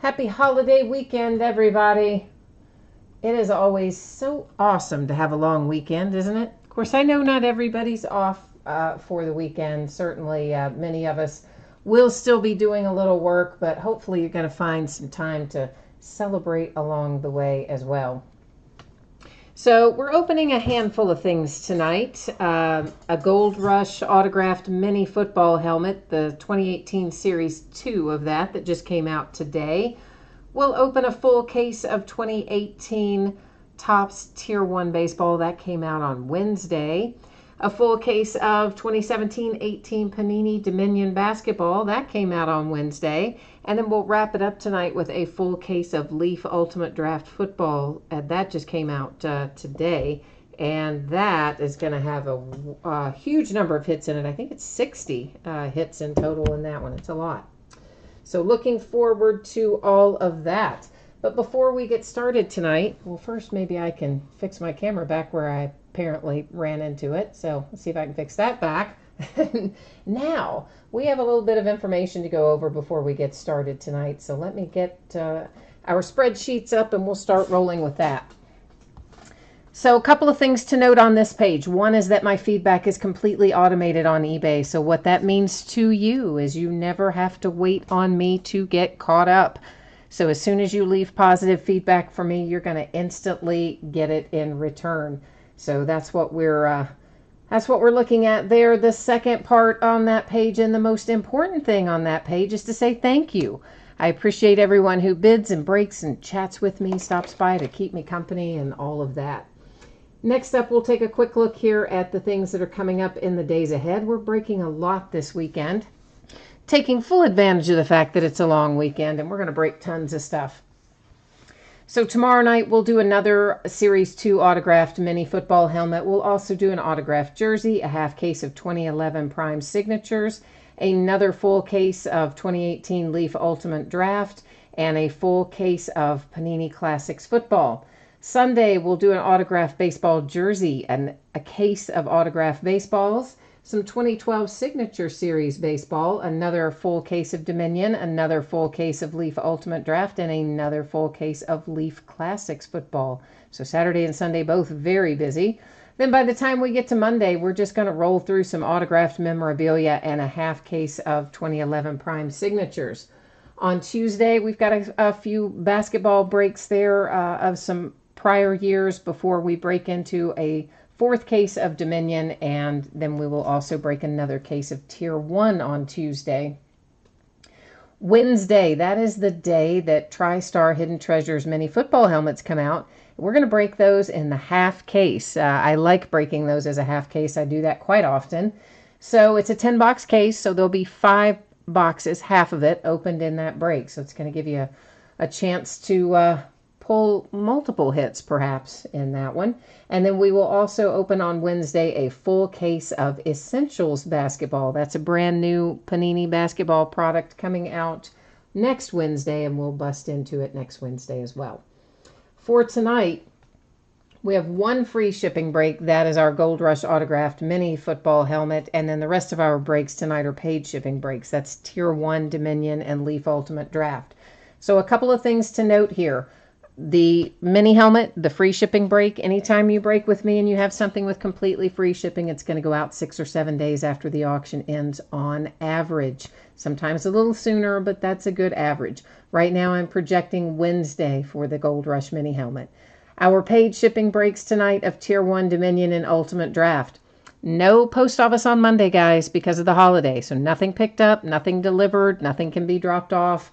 Happy holiday weekend, everybody. It is always so awesome to have a long weekend, isn't it? Of course, I know not everybody's off for the weekend. Certainly, many of us will still be doing a little work, but hopefully you're going to find some time to celebrate along the way as well. So we're opening a handful of things tonight. A Gold Rush autographed mini football helmet, the 2018 Series 2 of that just came out today. We'll open a full case of 2018 Topps Tier 1 baseball. That came out on Wednesday. A full case of 2017-18 Panini Dominion basketball. That came out on Wednesday. And then we'll wrap it up tonight with a full case of Leaf Ultimate Draft football. That just came out today. And that is going to have a huge number of hits in it. I think it's 60 hits in total in that one. It's a lot. So looking forward to all of that. But before we get started tonight, well, first maybe I can fix my camera back where I apparently ran into it. So let's see if I can fix that back. Now, we have a little bit of information to go over before we get started tonight. So let me get our spreadsheets up and we'll start rolling with that. So a couple of things to note on this page. One is that my feedback is completely automated on eBay. So what that means to you is you never have to wait on me to get caught up. So as soon as you leave positive feedback for me, you're going to instantly get it in return. So that's what we're looking at there. The second part on that page and the most important thing on that page is to say thank you. I appreciate everyone who bids and breaks and chats with me, stops by to keep me company and all of that. Next up, we'll take a quick look here at the things that are coming up in the days ahead. We're breaking a lot this weekend, taking full advantage of the fact that it's a long weekend, and we're going to break tons of stuff. So tomorrow night, we'll do another Series 2 autographed mini football helmet. We'll also do an autographed jersey, a half case of 2011 Prime Signatures, another full case of 2018 Leaf Ultimate Draft, and a full case of Panini Classics football. Sunday, we'll do an autographed baseball jersey and a case of autographed baseballs, some 2012 Signature Series baseball, another full case of Dominion, another full case of Leaf Ultimate Draft, and another full case of Leaf Classics football. So Saturday and Sunday, both very busy. Then by the time we get to Monday, we're just going to roll through some autographed memorabilia and a half case of 2011 Prime Signatures. On Tuesday, we've got a few basketball breaks there of some prior years before we break into a fourth case of Dominion, and then we will also break another case of Tier 1 on Tuesday. Wednesday, that is the day that TriStar Hidden Treasures mini football helmets come out. We're going to break those in the half case. I like breaking those as a half case. I do that quite often. So it's a 10-box case, so there'll be 5 boxes, half of it, opened in that break. So it's going to give you a chance to pull multiple hits perhaps in that one. And then we will also open on Wednesday a full case of Essentials basketball. That's a brand new Panini basketball product coming out next Wednesday, and we'll bust into it next Wednesday as well. For tonight, we have one free shipping break. That is our Gold Rush autographed mini football helmet. And then the rest of our breaks tonight are paid shipping breaks. That's Tier 1 Dominion and Leaf Ultimate Draft. So a couple of things to note here. The mini helmet, the free shipping break, anytime you break with me and you have something with completely free shipping, it's going to go out 6 or 7 days after the auction ends on average. Sometimes a little sooner, but that's a good average. Right now I'm projecting Wednesday for the Gold Rush mini helmet. Our paid shipping breaks tonight of Tier 1 Dominion and Ultimate Draft. No post office on Monday, guys, because of the holiday. So nothing picked up, nothing delivered, nothing can be dropped off.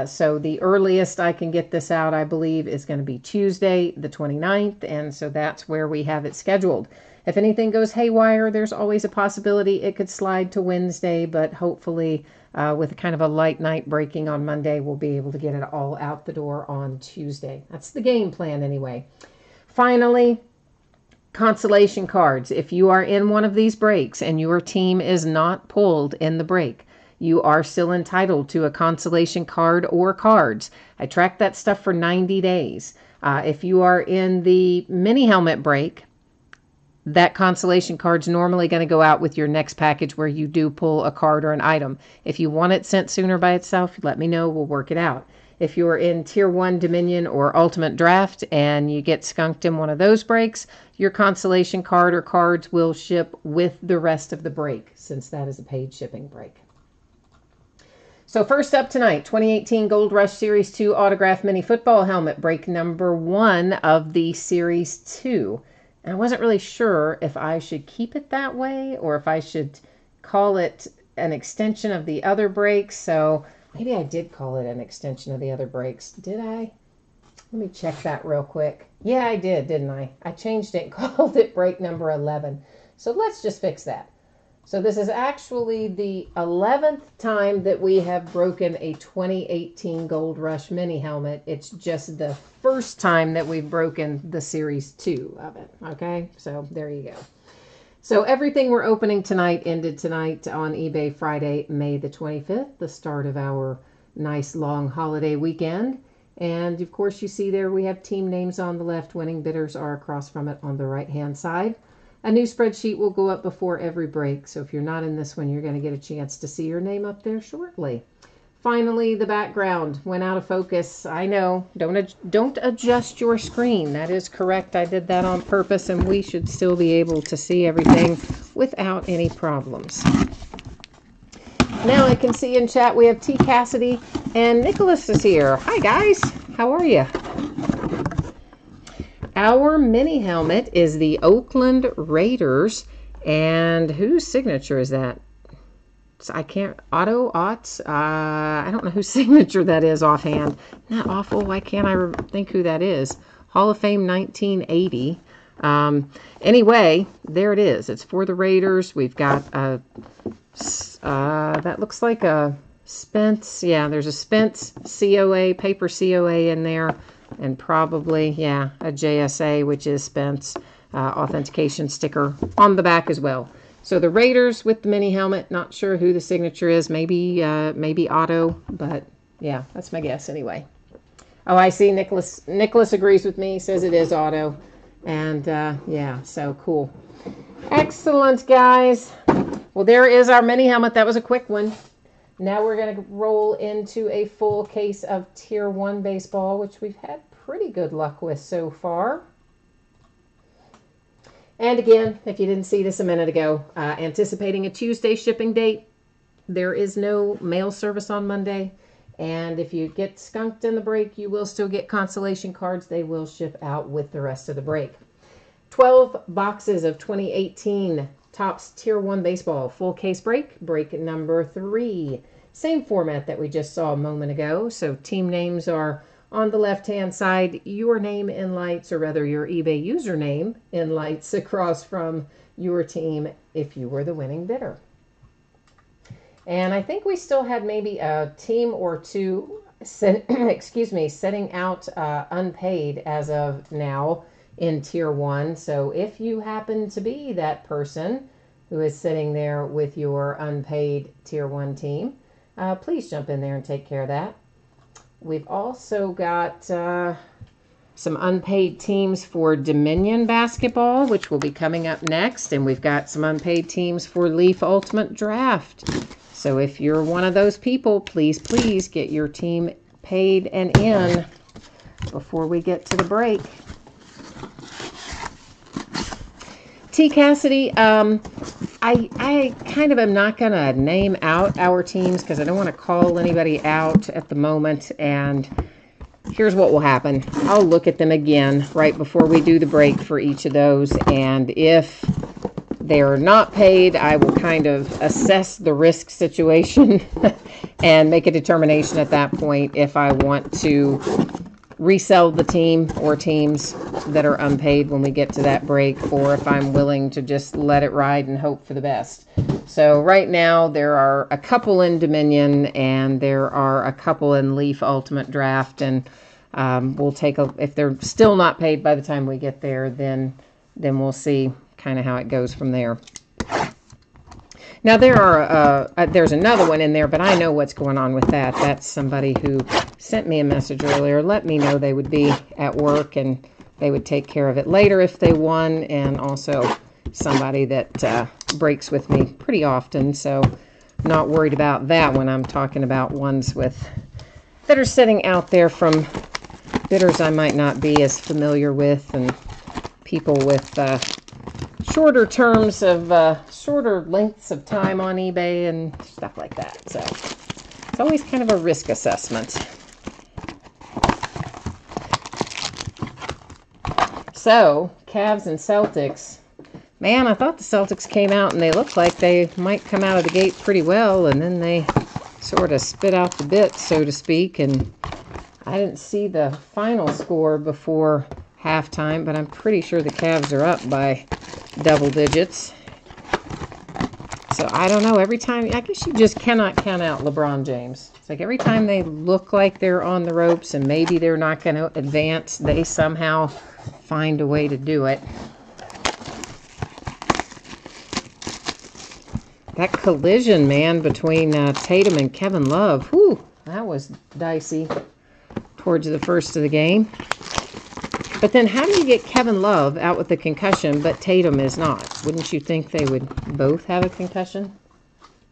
So the earliest I can get this out, I believe, is going to be Tuesday, the 29th, and so that's where we have it scheduled. If anything goes haywire, there's always a possibility it could slide to Wednesday, but hopefully with kind of a light night breaking on Monday, we'll be able to get it all out the door on Tuesday. That's the game plan anyway. Finally, consolation cards. If you are in one of these breaks and your team is not pulled in the break, you are still entitled to a consolation card or cards. I track that stuff for 90 days. If you are in the mini helmet break, that consolation card's normally going to go out with your next package where you do pull a card or an item. If you want it sent sooner by itself, let me know. We'll work it out. If you're in Tier 1 Dominion or Ultimate Draft and you get skunked in one of those breaks, your consolation card or cards will ship with the rest of the break, since that is a paid shipping break. So first up tonight, 2018 Gold Rush Series 2 Autograph Mini Football Helmet, break number 1 of the Series 2. And I wasn't really sure if I should keep it that way or if I should call it an extension of the other breaks. So maybe I did call it an extension of the other breaks. Did I? Let me check that real quick. Yeah, I did, didn't I? I changed it and called it break number 11. So let's just fix that. So this is actually the 11th time that we have broken a 2018 Gold Rush Mini Helmet. It's just the first time that we've broken the Series 2 of it. Okay, so there you go. So everything we're opening tonight ended tonight on eBay Friday, May the 25th, the start of our nice long holiday weekend. And of course you see there we have team names on the left. Winning bidders are across from it on the right-hand side. A new spreadsheet will go up before every break. So if you're not in this one, you're going to get a chance to see your name up there shortly. Finally, the background went out of focus. I know, don't adjust your screen. That is correct. I did that on purpose, and we should still be able to see everything without any problems. Now I can see in chat we have T. Cassidy and Nicholas is here. Hi guys, how are you? Our mini helmet is the Oakland Raiders, and whose signature is that? I can't, Otto Otts, I don't know whose signature that is offhand. Isn't that awful? Why can't I think who that is? Hall of Fame 1980. Anyway, there it is. It's for the Raiders. We've got a, that looks like a Spence. Yeah, there's a Spence COA, paper COA in there. And probably, yeah, a JSA, which is Spence, authentication sticker on the back as well. So the Raiders with the mini helmet, not sure who the signature is, maybe Otto, but yeah, that's my guess anyway. Oh, I see Nicholas agrees with me, says it is Otto, and yeah, so cool. Excellent, guys. Well, there is our mini helmet. That was a quick one. Now we're going to roll into a full case of Tier 1 baseball, which we've had pretty good luck with so far. And again, if you didn't see this a minute ago, anticipating a Tuesday shipping date. There is no mail service on Monday. And if you get skunked in the break, you will still get consolation cards. They will ship out with the rest of the break. 12 boxes of 2018 Topps Tier 1 Baseball. Full case break. Break number 3. Same format that we just saw a moment ago. So team names are on the left-hand side, your name in lights, or rather your eBay username in lights across from your team if you were the winning bidder. And I think we still had maybe a team or two, setting out unpaid as of now in Tier 1. So if you happen to be that person who is sitting there with your unpaid Tier 1 team, please jump in there and take care of that. We've also got some unpaid teams for Dominion basketball, which will be coming up next. And we've got some unpaid teams for Leaf Ultimate Draft. So if you're one of those people, please get your team paid and in before we get to the break. T. Cassidy, I kind of am not going to name out our teams because I don't want to call anybody out at the moment. And here's what will happen. I'll look at them again right before we do the break for each of those. And if they're not paid, I will kind of assess the risk situation and make a determination at that point if I want to resell the team or teams that are unpaid when we get to that break, or if I'm willing to just let it ride and hope for the best. So right now there are a couple in Dominion and there are a couple in Leaf Ultimate Draft, and we'll take if they're still not paid by the time we get there, then we'll see kind of how it goes from there. Now there's another one in there, but I know what's going on with that. That's somebody who sent me a message earlier, let me know they would be at work and they would take care of it later if they won, and also somebody that breaks with me pretty often, so not worried about that when I'm talking about ones with that are sitting out there from bidders I might not be as familiar with, and people with shorter terms of shorter lengths of time on eBay and stuff like that. So it's always kind of a risk assessment. So Cavs and Celtics. Man, I thought the Celtics came out and they looked like they might come out of the gate pretty well, and then they sort of spit out the bit, so to speak, and I didn't see the final score before halftime, but I'm pretty sure the Cavs are up by double digits. So I don't know, every time, I guess you just cannot count out LeBron James. It's like every time they look like they're on the ropes and maybe they're not going to advance, they somehow find a way to do it. That collision, man, between Tatum and Kevin Love, whew, that was dicey towards the first of the game. But then how do you get Kevin Love out with the concussion, but Tatum is not? Wouldn't you think they would both have a concussion?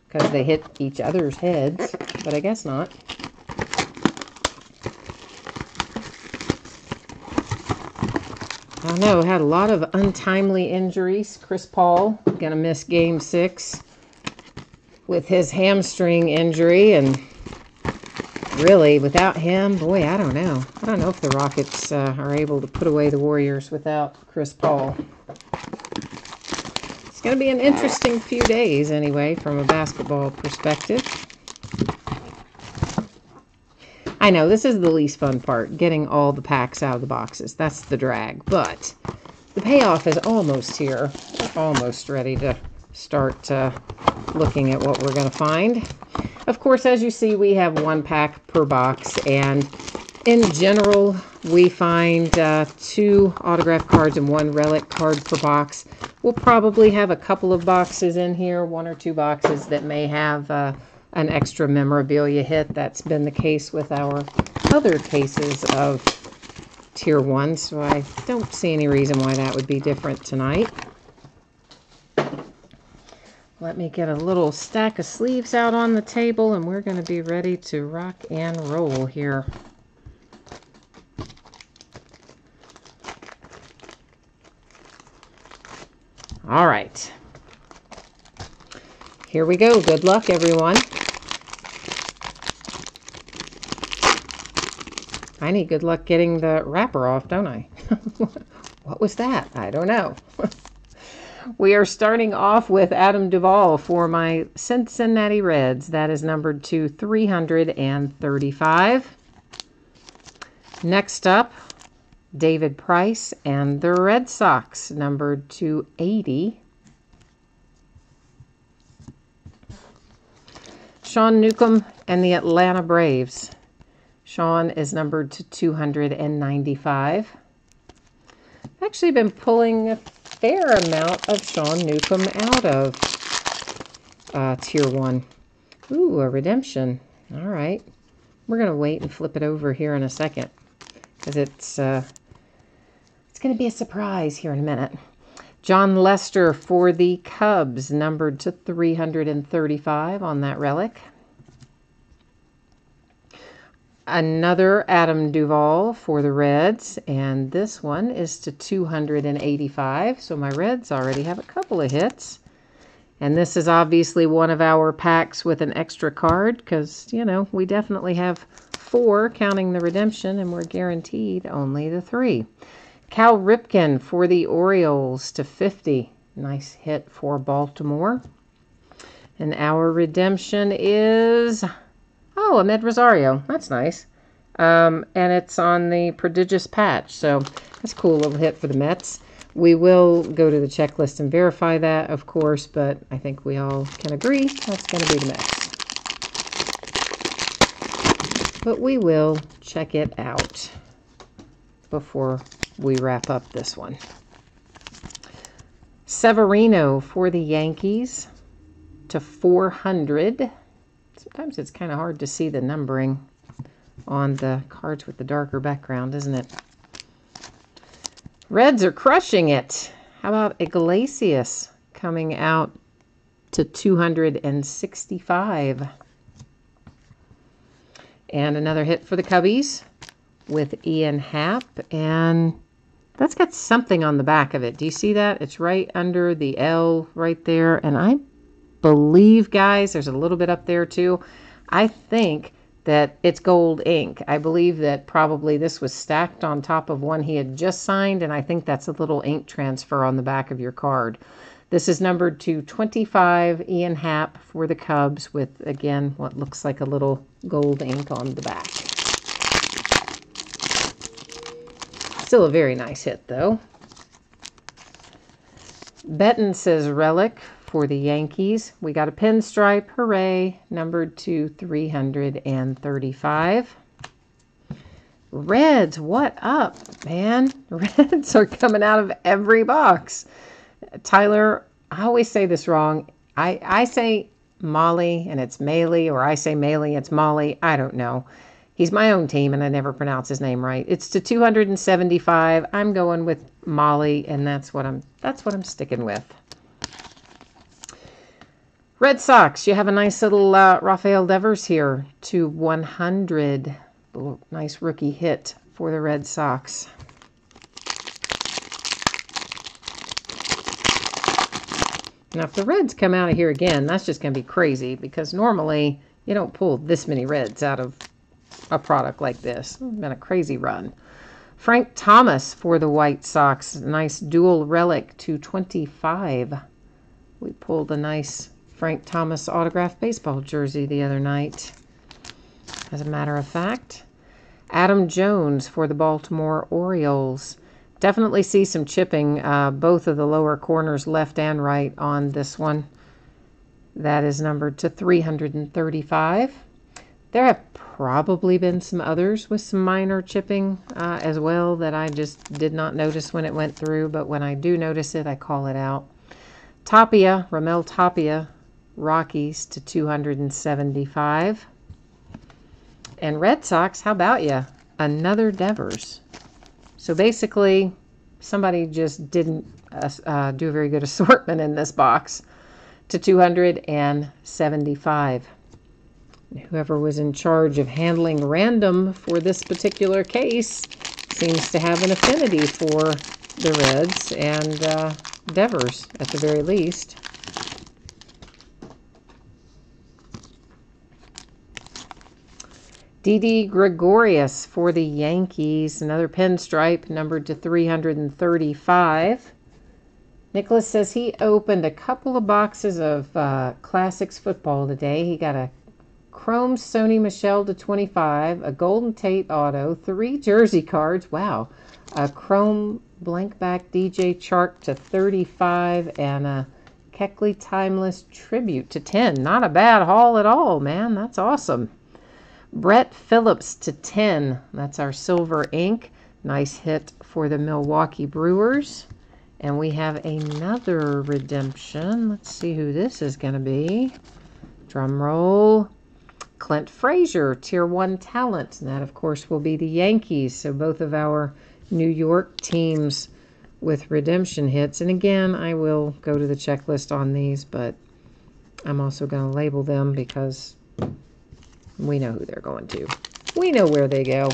Because they hit each other's heads, but I guess not. I don't know, had a lot of untimely injuries. Chris Paul going to miss Game 6 with his hamstring injury, and really, without him, boy, I don't know. I don't know if the Rockets are able to put away the Warriors without Chris Paul. It's going to be an interesting few days, anyway, from a basketball perspective. I know, this is the least fun part, getting all the packs out of the boxes. That's the drag, but the payoff is almost here. We're almost ready to start looking at what we're going to find. Of course, as you see, we have one pack per box, and in general, we find 2 autograph cards and 1 relic card per box. We'll probably have a couple of boxes in here, 1 or 2 boxes that may have an extra memorabilia hit. That's been the case with our other cases of Tier 1, so I don't see any reason why that would be different tonight. Let me get a little stack of sleeves out on the table, and we're going to be ready to rock and roll here. All right. Here we go. Good luck, everyone. I need good luck getting the wrapper off, don't I? What was that? I don't know. We are starting off with Adam Duvall for my Cincinnati Reds. That is numbered to 335. Next up, David Price and the Red Sox, numbered to 80. Sean Newcomb and the Atlanta Braves. Sean is numbered to 295. I've actually been pulling a fair amount of Sean Newcomb out of Tier 1. Ooh, a redemption. All right. We're going to wait and flip it over here in a second, because it's going to be a surprise here in a minute. John Lester for the Cubs, numbered to 335 on that relic. Another Adam Duvall for the Reds, and this one is to 285. So my Reds already have a couple of hits. And this is obviously one of our packs with an extra card, because, you know, we definitely have 4 counting the redemption, and we're guaranteed only the 3. Cal Ripken for the Orioles to 50. Nice hit for Baltimore. And our redemption is, oh, Ahmed Rosario. That's nice. And it's on the prodigious patch. So that's a cool little hit for the Mets. We will go to the checklist and verify that, of course, but I think we all can agree that's going to be the Mets. But we will check it out before we wrap up this one. Severino for the Yankees to 400. Sometimes it's kind of hard to see the numbering on the cards with the darker background, isn't it? Reds are crushing it. How about Iglesias coming out to 265? And another hit for the Cubbies with Ian Happ. And that's got something on the back of it. Do you see that? It's right under the L right there. And I believe, guys, there's a little bit up there too. I think that it's gold ink. I believe that probably this was stacked on top of one he had just signed, and I think that's a little ink transfer on the back of your card. This is numbered to 25, Ian Happ for the Cubs with, again, what looks like a little gold ink on the back. Still a very nice hit, though. Benton says relic for the Yankees. We got a pinstripe, hooray, numbered to 335. Reds, what up, man? Reds are coming out of every box. Tyler, I always say this wrong. I say Molly and it's Maley, or I say Maley, it's Molly. I don't know. He's my own team, and I never pronounce his name right. It's to 275. I'm going with Molly, and that's what I'm sticking with. Red Sox, you have a nice little Rafael Devers here to 100. Nice rookie hit for the Red Sox. Now, if the Reds come out of here again, that's just going to be crazy, because normally you don't pull this many Reds out of a product like this. It's been a crazy run. Frank Thomas for the White Sox. Nice dual relic to 25. We pulled a nice Frank Thomas autographed baseball jersey the other night, as a matter of fact. Adam Jones for the Baltimore Orioles. Definitely see some chipping, both of the lower corners, left and right, on this one. That is numbered to 335. There have probably been some others with some minor chipping as well that I just did not notice when it went through, but when I do notice it, I call it out. Tapia, Ramel Tapia, Rockies to 275. And Red Sox, how about you? Another Devers. So basically, somebody just didn't do a very good assortment in this box to 275. Whoever was in charge of handling random for this particular case seems to have an affinity for the Reds and Devers at the very least. Didi Gregorius for the Yankees. Another pinstripe numbered to 335. Nicholas says he opened a couple of boxes of Classics football today. He got a Chrome Sony Michel to 25, a Golden Tate auto, 3 jersey cards. Wow. A Chrome blank back DJ Chark to 35, and a Keckley Timeless Tribute to 10. Not a bad haul at all, man. That's awesome. Brett Phillips to 10. That's our silver ink. Nice hit for the Milwaukee Brewers. And we have another redemption. Let's see who this is going to be. Drum roll. Clint Frazier, Tier 1 talent. And that, of course, will be the Yankees. So both of our New York teams with redemption hits. And again, I will go to the checklist on these, but I'm also going to label them because we know who they're going to. We know where they go.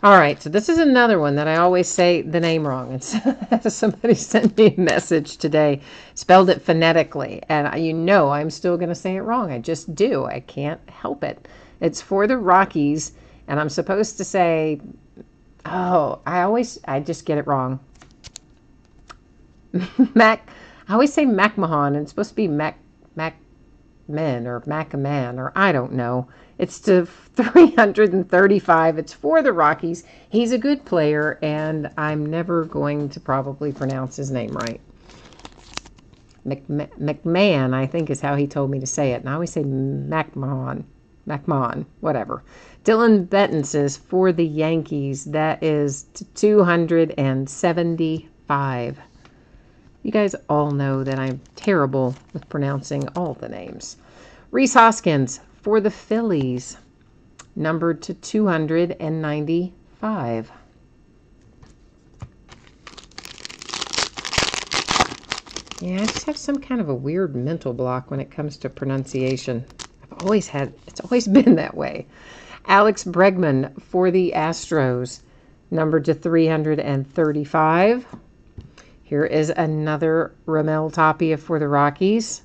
All right, so this is another one that I always say the name wrong. It's somebody sent me a message today, spelled it phonetically, and you know I'm still going to say it wrong. I just do. I can't help it. It's for the Rockies, and I'm supposed to say, I just get it wrong. I always say McMahon, and it's supposed to be McMahon or Macaman, or I don't know. It's to 335. It's for the Rockies. He's a good player, and I'm never going to probably pronounce his name right. McMahon, I think, is how he told me to say it. And I always say McMahon, whatever. Dylan Benton says for the Yankees, that is to 275. You guys all know that I'm terrible with pronouncing all the names. Rhys Hoskins for the Phillies, numbered to 295. Yeah, I just have some kind of a weird mental block when it comes to pronunciation. It's always been that way. Alex Bregman for the Astros, numbered to 335. Here is another Ramel Tapia for the Rockies,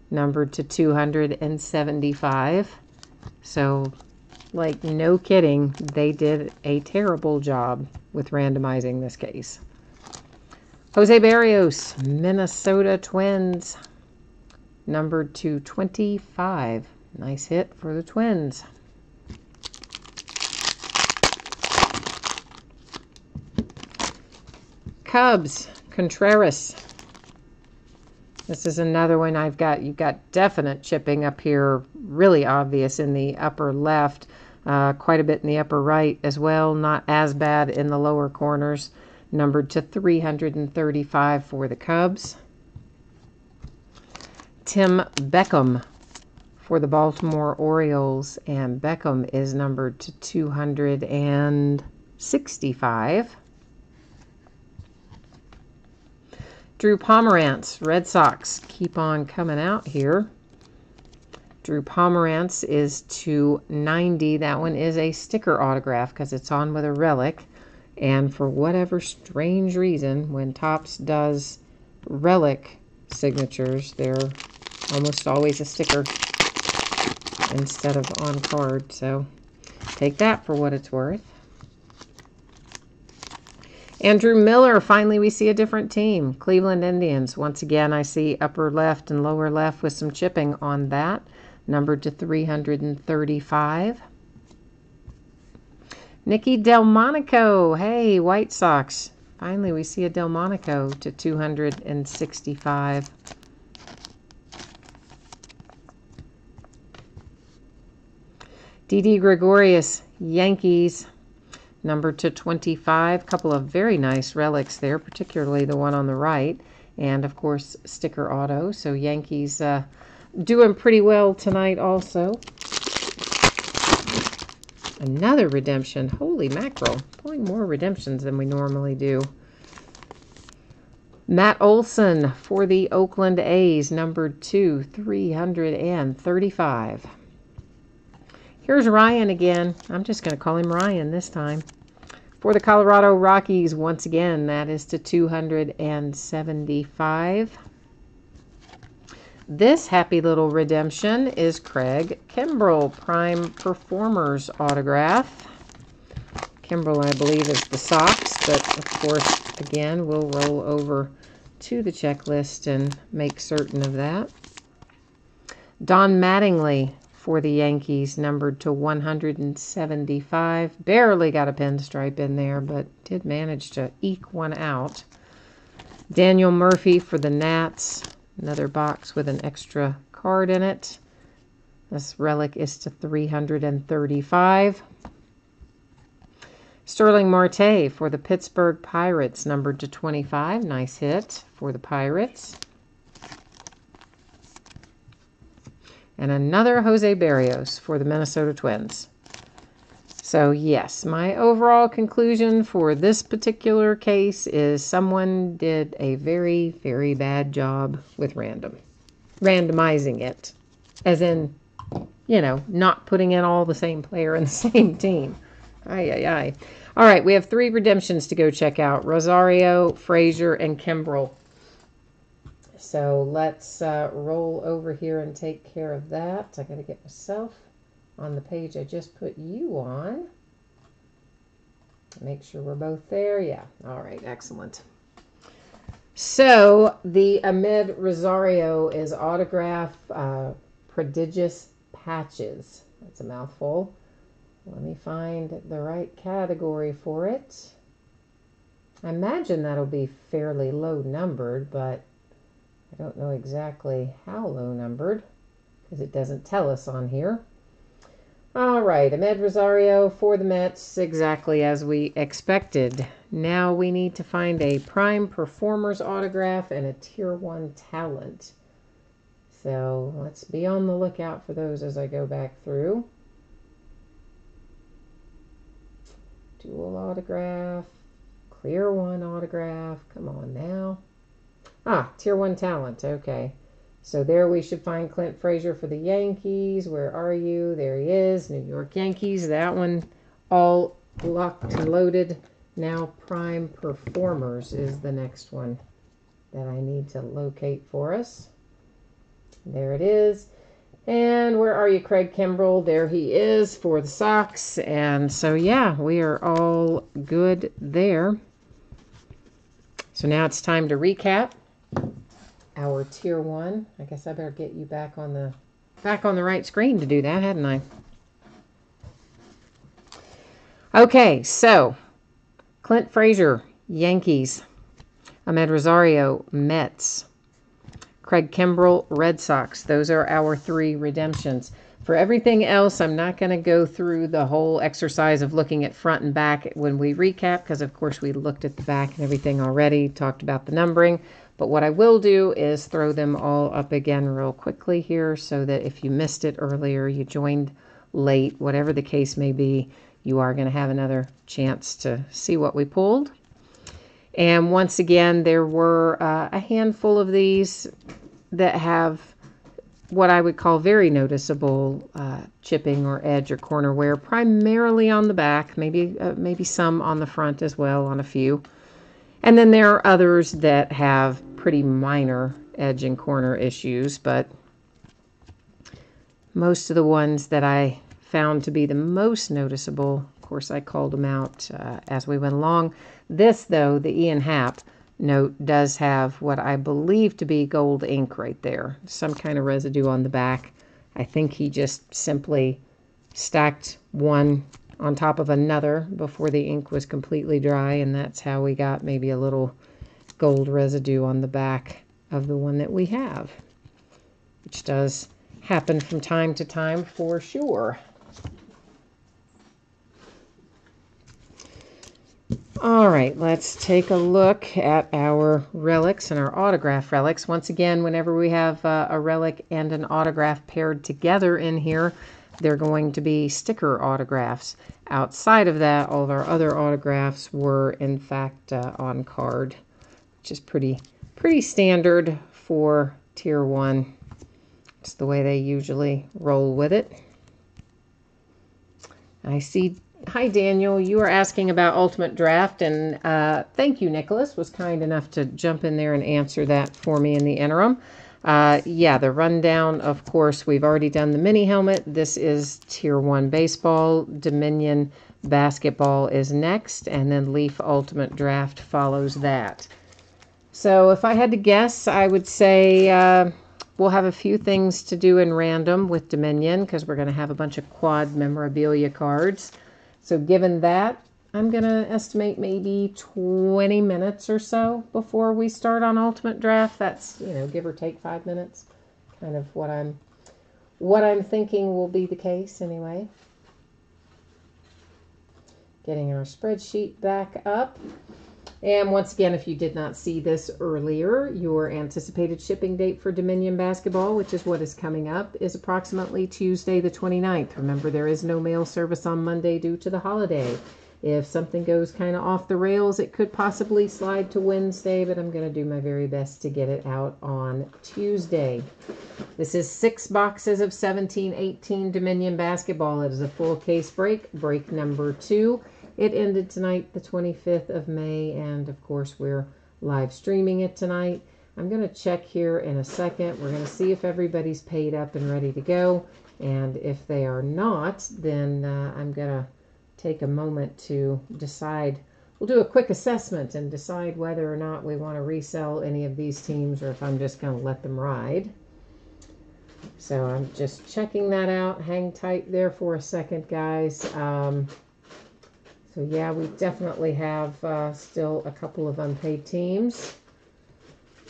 numbered to 275. So, like, no kidding, they did a terrible job with randomizing this case. Jose Barrios, Minnesota Twins, numbered to 25. Nice hit for the Twins. Cubs, Contreras. This is another one you've got definite chipping up here, really obvious in the upper left, quite a bit in the upper right as well, not as bad in the lower corners, numbered to 335 for the Cubs. Tim Beckham for the Baltimore Orioles, and Beckham is numbered to 265. Drew Pomerantz, Red Sox, keep on coming out here. Drew Pomerantz is to 90. That one is a sticker autograph because it's on with a relic. And for whatever strange reason, when Topps does relic signatures, they're almost always a sticker instead of on card. So take that for what it's worth. Andrew Miller, finally we see a different team. Cleveland Indians. Once again, I see upper left and lower left with some chipping on that. Numbered to 335. Nicky Delmonico. Hey, White Sox. Finally we see a Delmonico to 265. Didi Gregorius, Yankees. Numbered to 25. Couple of very nice relics there, particularly the one on the right. And, of course, sticker auto. So Yankees doing pretty well tonight also. Another redemption. Holy mackerel. Pulling more redemptions than we normally do. Matt Olson for the Oakland A's, numbered to 335. Here's Ryan again. I'm just going to call him Ryan this time. For the Colorado Rockies, once again, that is to 275. This happy little redemption is Craig Kimbrell, Prime Performers autograph. Kimbrell, I believe, is the Sox, but of course, again, we'll roll over to the checklist and make certain of that. Don Mattingly for the Yankees, numbered to 175. Barely got a pinstripe in there, but did manage to eke one out. Daniel Murphy for the Nats. Another box with an extra card in it. This relic is to 335. Sterling Marte for the Pittsburgh Pirates, numbered to 25. Nice hit for the Pirates. And another Jose Barrios for the Minnesota Twins. So, yes, my overall conclusion for this particular case is someone did a very, very bad job with randomizing it. As in, not putting in all the same player in the same team. Ay. All right, we have 3 redemptions to go check out. Rosario, Frazier, and Kimbrell. So let's roll over here and take care of that. I got to get myself on the page I just put you on. Make sure we're both there. Yeah. All right. Excellent. So the Ahmed Rosario is autograph Prodigious Patches. That's a mouthful. Let me find the right category for it. I imagine that'll be fairly low numbered, but I don't know exactly how low numbered because it doesn't tell us on here. All right, Ahmed Rosario for the Mets, exactly as we expected. Now we need to find a Prime Performers autograph and a Tier 1 talent. So let's be on the lookout for those as I go back through. Dual autograph, Clear 1 autograph, come on now. Tier 1 talent. Okay. So there we should find Clint Frazier for the Yankees. Where are you? There he is. New York Yankees. That one all locked and loaded. Now Prime Performers is the next one that I need to locate for us. There it is. And where are you, Craig Kimbrell? There he is for the Sox. And so, yeah, we are all good there. So now it's time to recap our Tier 1. I guess I better get you back on the right screen to do that, hadn't I? Okay, so Clint Frazier, Yankees. Ahmed Rosario, Mets. Craig Kimbrell, Red Sox. Those are our 3 redemptions. For everything else, I'm not going to go through the whole exercise of looking at front and back when we recap, because of course we looked at the back and everything already, talked about the numbering. But what I will do is throw them all up again real quickly here so that if you missed it earlier, you joined late, whatever the case may be, you are going to have another chance to see what we pulled. And once again, there were a handful of these that have what I would call very noticeable chipping or edge or corner wear, primarily on the back, maybe some on the front as well on a few. And then there are others that have pretty minor edge and corner issues, but most of the ones that I found to be the most noticeable, of course I called them out as we went along. This, though, the Ian Happ note does have what I believe to be gold ink right there. Some kind of residue on the back. I think he just simply stacked one on top of another before the ink was completely dry, and that's how we got maybe a little gold residue on the back of the one that we have, which does happen from time to time for sure. All right, let's take a look at our relics and our autograph relics. Once again, whenever we have a relic and an autograph paired together in here, they're going to be sticker autographs. Outside of that, all of our other autographs were, in fact, on card, which is pretty standard for Tier 1. It's the way they usually roll with it. I see. Hi, Daniel. You are asking about Ultimate Draft, and thank you, Nicholas, was kind enough to jump in there and answer that for me in the interim. Yeah, the rundown, of course, we've already done the mini helmet. This is Tier 1 baseball. Dominion basketball is next, and then Leaf Ultimate Draft follows that. So if I had to guess, I would say we'll have a few things to do in random with Dominion because we're going to have a bunch of quad memorabilia cards. So given that, I'm going to estimate maybe 20 minutes or so before we start on Ultimate Draft. That's, give or take 5 minutes. Kind of what I'm thinking will be the case anyway. Getting our spreadsheet back up. And once again, if you did not see this earlier, your anticipated shipping date for Dominion Basketball, which is what is coming up, is approximately Tuesday the 29th. Remember, there is no mail service on Monday due to the holiday. If something goes kind of off the rails, it could possibly slide to Wednesday, but I'm going to do my very best to get it out on Tuesday. This is 6 boxes of 17-18 Dominion Basketball. It is a full case break number 2. It ended tonight, the 25th of May, and of course we're live streaming it tonight. I'm going to check here in a second. We're going to see if everybody's paid up and ready to go, and if they are not, then I'm going to take a moment to decide. We'll do a quick assessment and decide whether or not we want to resell any of these teams or if I'm just going to let them ride. So I'm just checking that out. Hang tight there for a second, guys. So yeah, we definitely have still a couple of unpaid teams.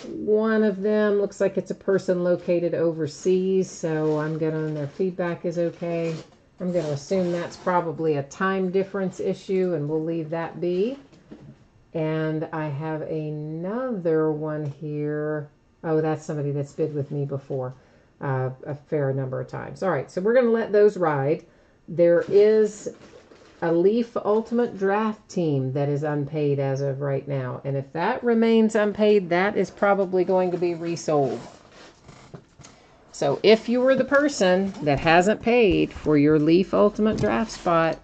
One of them looks like it's a person located overseas, so I'm going their feedback is okay. I'm going to assume that's probably a time difference issue, and we'll leave that be. And I have another one here. Oh, that's somebody that's bid with me before a fair number of times. All right, so we're going to let those ride. There is a Leaf Ultimate Draft team that is unpaid as of right now. And if that remains unpaid, that is probably going to be resold. So if you were the person that hasn't paid for your Leaf Ultimate Draft spot,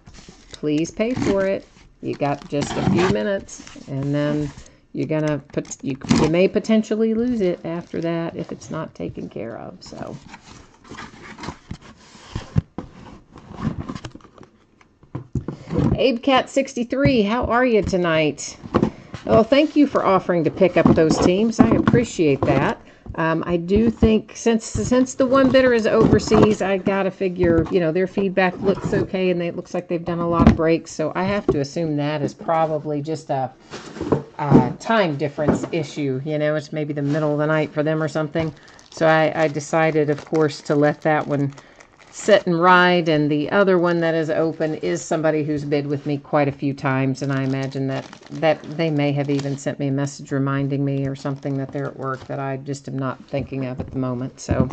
please pay for it. You got just a few minutes, and then you're gonna you may potentially lose it after that if it's not taken care of. So. AbeCat63, how are you tonight? Well, thank you for offering to pick up those teams. I appreciate that. I do think since the one bidder is overseas, I gotta figure, their feedback looks okay, and it looks like they've done a lot of breaks. So I have to assume that is probably just a time difference issue. It's maybe the middle of the night for them or something. So I decided, of course, to let that one sit and ride, and the other one that is open is somebody who's bid with me quite a few times, and I imagine that they may have even sent me a message reminding me or something that they're at work that I just am not thinking of at the moment. So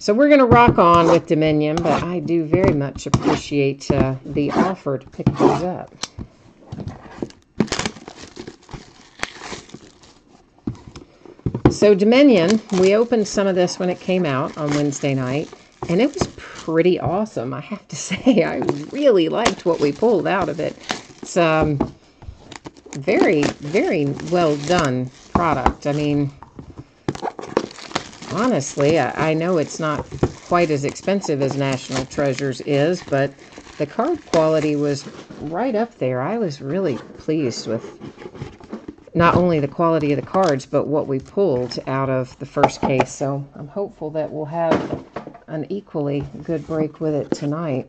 we're going to rock on with Dominion, but I do very much appreciate the offer to pick those up. So Dominion, we opened some of this when it came out on Wednesday night, and it was pretty awesome. I have to say, I really liked what we pulled out of it. It's very, very well done product. I mean, honestly, I know it's not quite as expensive as National Treasures is, but the card quality was right up there. I was really pleased with not only the quality of the cards, but what we pulled out of the first case. So I'm hopeful that we'll have an equally good break with it tonight.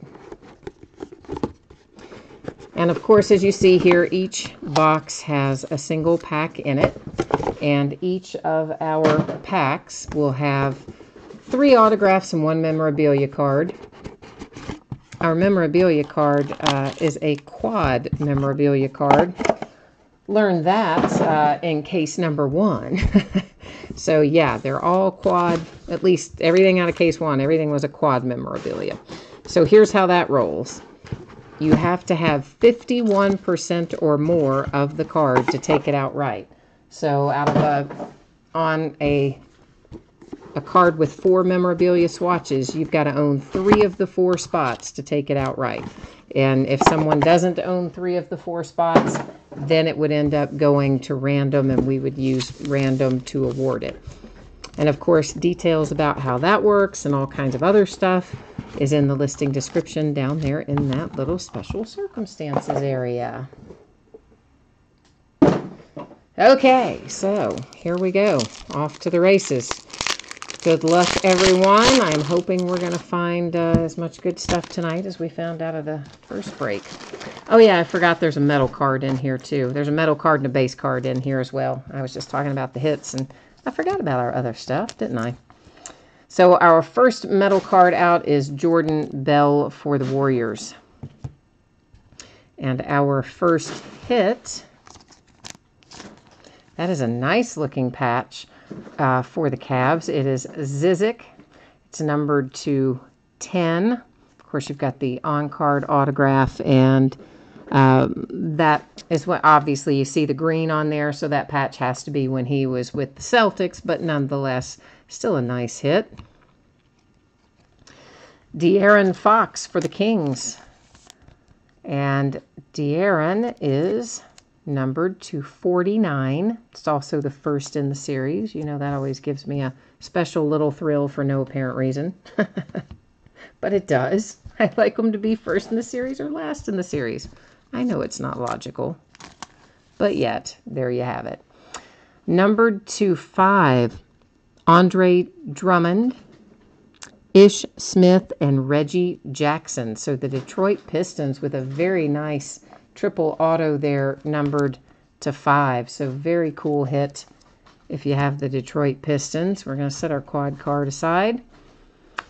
And of course, as you see here, each box has a single pack in it, and each of our packs will have 3 autographs and 1 memorabilia card. Our memorabilia card is a quad memorabilia card. Learned that in case number 1. So yeah, they're all quad, at least everything out of case 1, everything was a quad memorabilia. So here's how that rolls. You have to have 51% or more of the card to take it outright. So on a card with 4 memorabilia swatches, you've got to own 3 of the 4 spots to take it outright. And if someone doesn't own 3 of the 4 spots, then it would end up going to random, and we would use random to award it. And of course, details about how that works and all kinds of other stuff is in the listing description down there in that little special circumstances area. Okay, so here we go. Off to the races. Good luck, everyone. I'm hoping we're going to find as much good stuff tonight as we found out of the first break. Oh, yeah, I forgot there's a metal card in here, too. There's a metal card and a base card in here as well. I was just talking about the hits, and I forgot about our other stuff, didn't I? So our first metal card out is Jordan Bell for the Warriors. And our first hit, that is a nice-looking patch. For the Cavs, it is Zizic. It's numbered to 10. Of course, you've got the on-card autograph, and that is what, obviously, you see the green on there, so that patch has to be when he was with the Celtics, but nonetheless, still a nice hit. De'Aaron Fox for the Kings. And De'Aaron is numbered to 49. It's also the first in the series. You know, that always gives me a special little thrill for no apparent reason. But it does. I like them to be first in the series or last in the series. I know it's not logical. But yet, there you have it. Numbered to 5, Andre Drummond, Ish Smith, and Reggie Jackson. So the Detroit Pistons with a very nice triple auto there, numbered to 5. So very cool hit if you have the Detroit Pistons. We're going to set our quad card aside.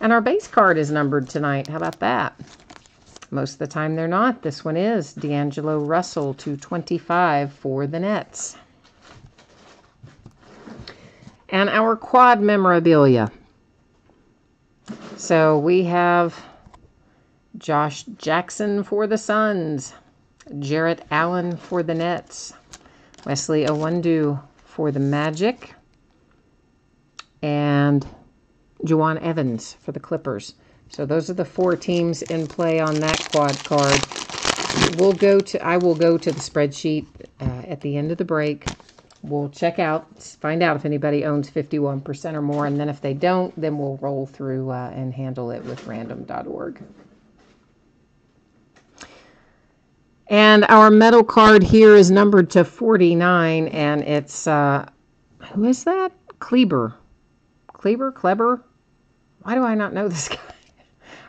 And our base card is numbered tonight. How about that? Most of the time they're not. This one is D'Angelo Russell to 25 for the Nets. And our quad memorabilia. So we have Josh Jackson for the Suns. Jarrett Allen for the Nets. Wesley Iwundu for the Magic. And Juwan Evans for the Clippers. So those are the 4 teams in play on that quad card. I will go to the spreadsheet at the end of the break. We'll check out, find out if anybody owns 51% or more, and then if they don't, then we'll roll through and handle it with random.org. And our metal card here is numbered to 49, and it's, who is that? Kleber. Why do I not know this guy?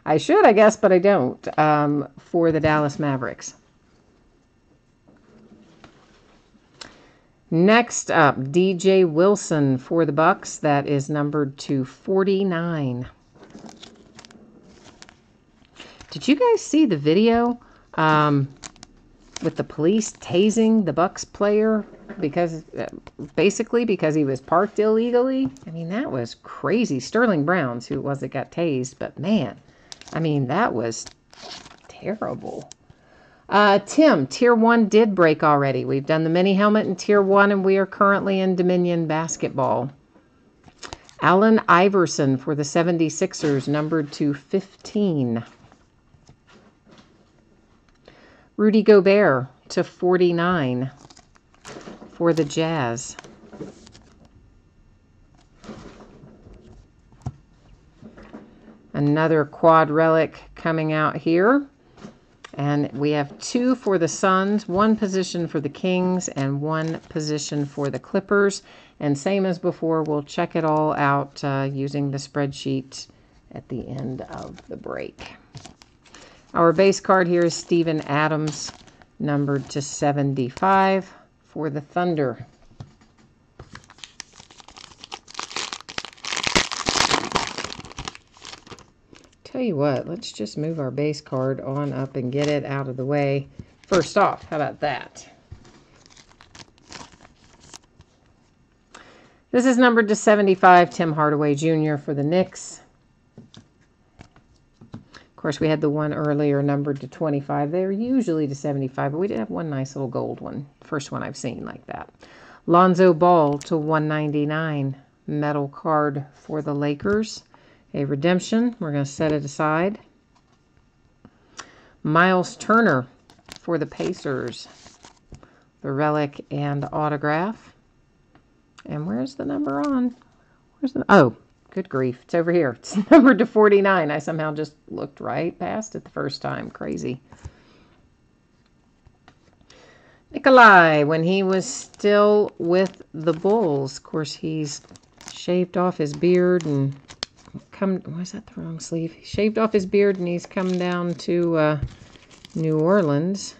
I should, I guess, but I don't, for the Dallas Mavericks. Next up, DJ Wilson for the Bucks. That is numbered to 49. Did you guys see the video with the police tasing the Bucks player basically because he was parked illegally? I mean, that was crazy. Sterling Brown's who it was that got tased, but man, I mean, that was terrible. Tim, Tier 1 did break already. We've done the mini helmet in Tier 1, and we are currently in Dominion Basketball. Allen Iverson for the 76ers, numbered to 15. Rudy Gobert to 49 for the Jazz. Another quad relic coming out here. And we have 2 for the Suns, 1 position for the Kings, and 1 position for the Clippers. And same as before, we'll check it all out using the spreadsheet at the end of the break. Our base card here is Steven Adams, numbered to 75 for the Thunder. Tell you what, let's just move our base card on up and get it out of the way. First off, how about that? This is numbered to 75, Tim Hardaway Jr. for the Knicks. Of course, we had the one earlier numbered to 25. They're usually to 75, but we did have one nice little gold one. First one I've seen like that. Lonzo Ball to 199, metal card for the Lakers. A redemption. We're going to set it aside. Miles Turner for the Pacers. The relic and autograph. And where's the number on? Oh, good grief. It's over here. It's numbered to 49. I somehow just looked right past it the first time. Crazy. Nikolai, when he was still with the Bulls. Of course, he's shaved off his beard and was that the wrong sleeve? He shaved off his beard and he's come down to New Orleans.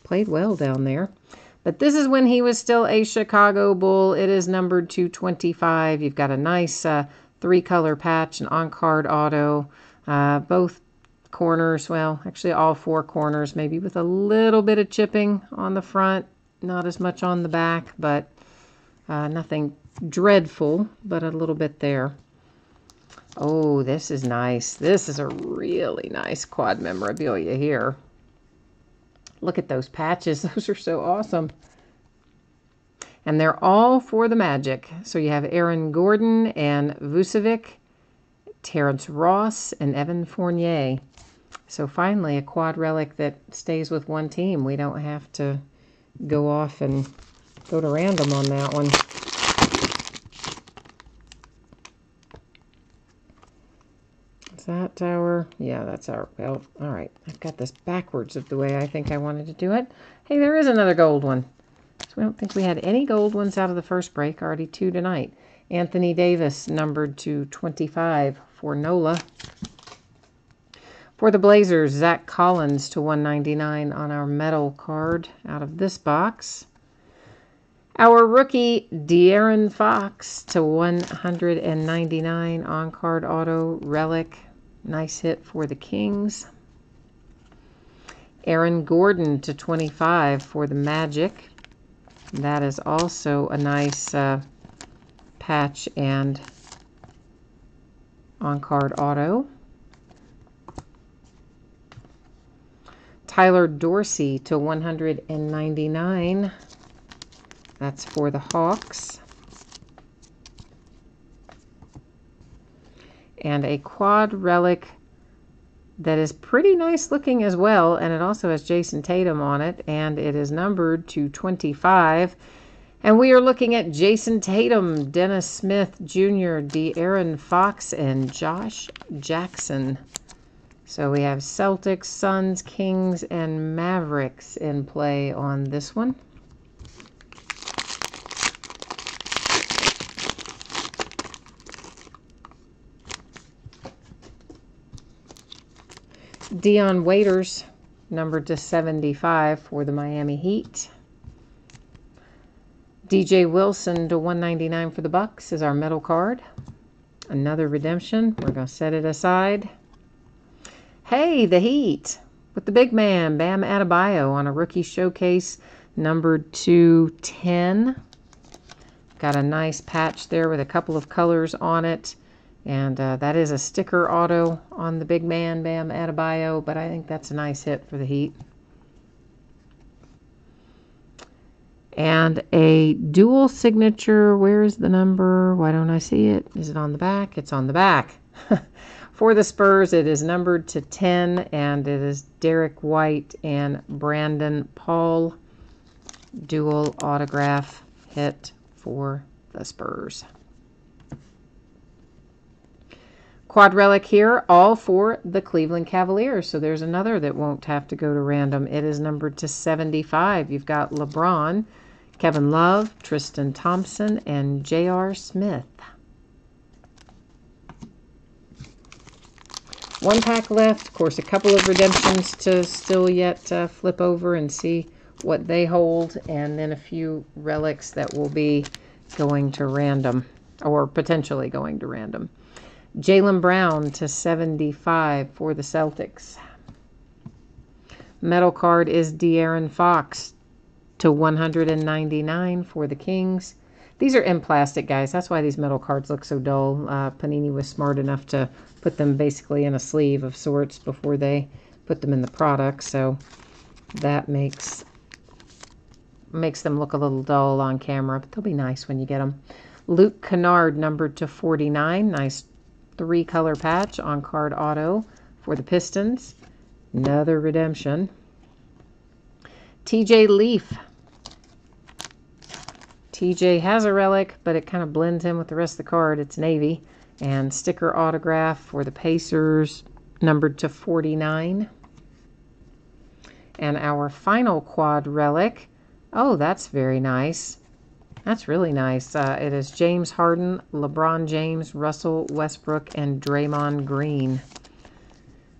Played well down there. But this is when he was still a Chicago Bull. It is numbered to 25. You've got a nice 3-color patch, an on-card auto. Both corners, well, actually all 4 corners, maybe with a little bit of chipping on the front. Not as much on the back, but nothing dreadful, but a little bit there. Oh, this is nice. This is a really nice quad memorabilia here. Look at those patches. Those are so awesome. And they're all for the Magic. So you have Aaron Gordon and Vucevic, Terrence Ross, and Evan Fournier. So finally, a quad relic that stays with one team. We don't have to go off and go to random on that one. That our, yeah, that's our, well, all right. I've got this backwards of the way I think I wanted to do it. Hey, there is another gold one. So we don't think we had any gold ones out of the first break. Already 2 tonight. Anthony Davis, numbered to 25 for NOLA. For the Blazers, Zach Collins to 199 on our metal card out of this box. Our rookie, De'Aaron Fox to 199 on card auto relic. Nice hit for the Kings. Aaron Gordon to 25 for the Magic. That is also a nice patch and on-card auto. Tyler Dorsey to 199. That's for the Hawks. And a quad relic that is pretty nice looking as well, and it also has Jason Tatum on it, and it is numbered to 25. And we are looking at Jason Tatum, Dennis Smith Jr., De'Aaron Fox, and Josh Jackson. So we have Celtics, Suns, Kings, and Mavericks in play on this one. Dion Waiters, numbered to 75 for the Miami Heat. DJ Wilson to 199 for the Bucks is our metal card. Another redemption. We're going to set it aside. Hey, the Heat with the big man, Bam Adebayo, on a rookie showcase, numbered to 10. Got a nice patch there with a couple of colors on it. And that is a sticker auto on the big man, Bam Adebayo, but I think that's a nice hit for the Heat. And a dual signature. Where is the number? Why don't I see it? Is it on the back? It's on the back. For the Spurs, it is numbered to 10, and it is Derek White and Brandon Paul. Dual autograph hit for the Spurs. Quad relic here, all for the Cleveland Cavaliers. So there's another that won't have to go to random. It is numbered to 75. You've got LeBron, Kevin Love, Tristan Thompson, and J.R. Smith. One pack left. Of course, a couple of redemptions to still yet flip over and see what they hold. And then a few relics that will be going to random, or potentially going to random. Jaylen Brown to 75 for the Celtics. Metal card is De'Aaron Fox to 199 for the Kings. These are in plastic, guys. That's why these metal cards look so dull. Panini was smart enough to put them basically in a sleeve of sorts before they put them in the product. So that makes them look a little dull on camera, but they'll be nice when you get them. Luke Kennard, numbered to 49. Nice 3-color patch on card auto for the Pistons. Another redemption. TJ Leaf. TJ has a relic, but it kind of blends in with the rest of the card. It's navy. And sticker autograph for the Pacers, numbered to 49. And our final quad relic. Oh, that's very nice. That's really nice. It is James Harden, LeBron James, Russell Westbrook, and Draymond Green.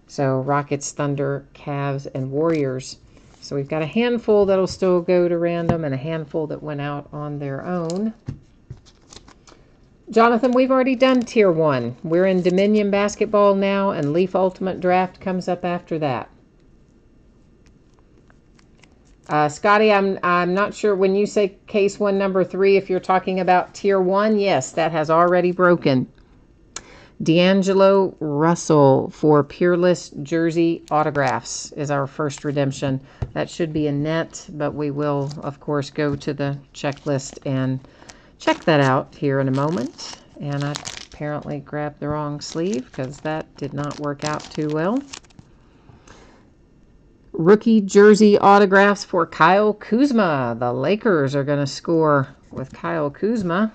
So Rockets, Thunder, Cavs, and Warriors. So we've got a handful that'll still go to random and a handful that went out on their own. Jonathan, we've already done Tier 1. We're in Dominion Basketball now, and Leaf Ultimate Draft comes up after that. Scotty, I'm not sure when you say case 1 number 3, if you're talking about Tier 1. Yes, that has already broken. D'Angelo Russell for Peerless Jersey Autographs is our first redemption. That should be a net, but we will, of course, go to the checklist and check that out here in a moment. And I apparently grabbed the wrong sleeve because that did not work out too well. Rookie jersey autographs for Kyle Kuzma. The Lakers are going to score with Kyle Kuzma.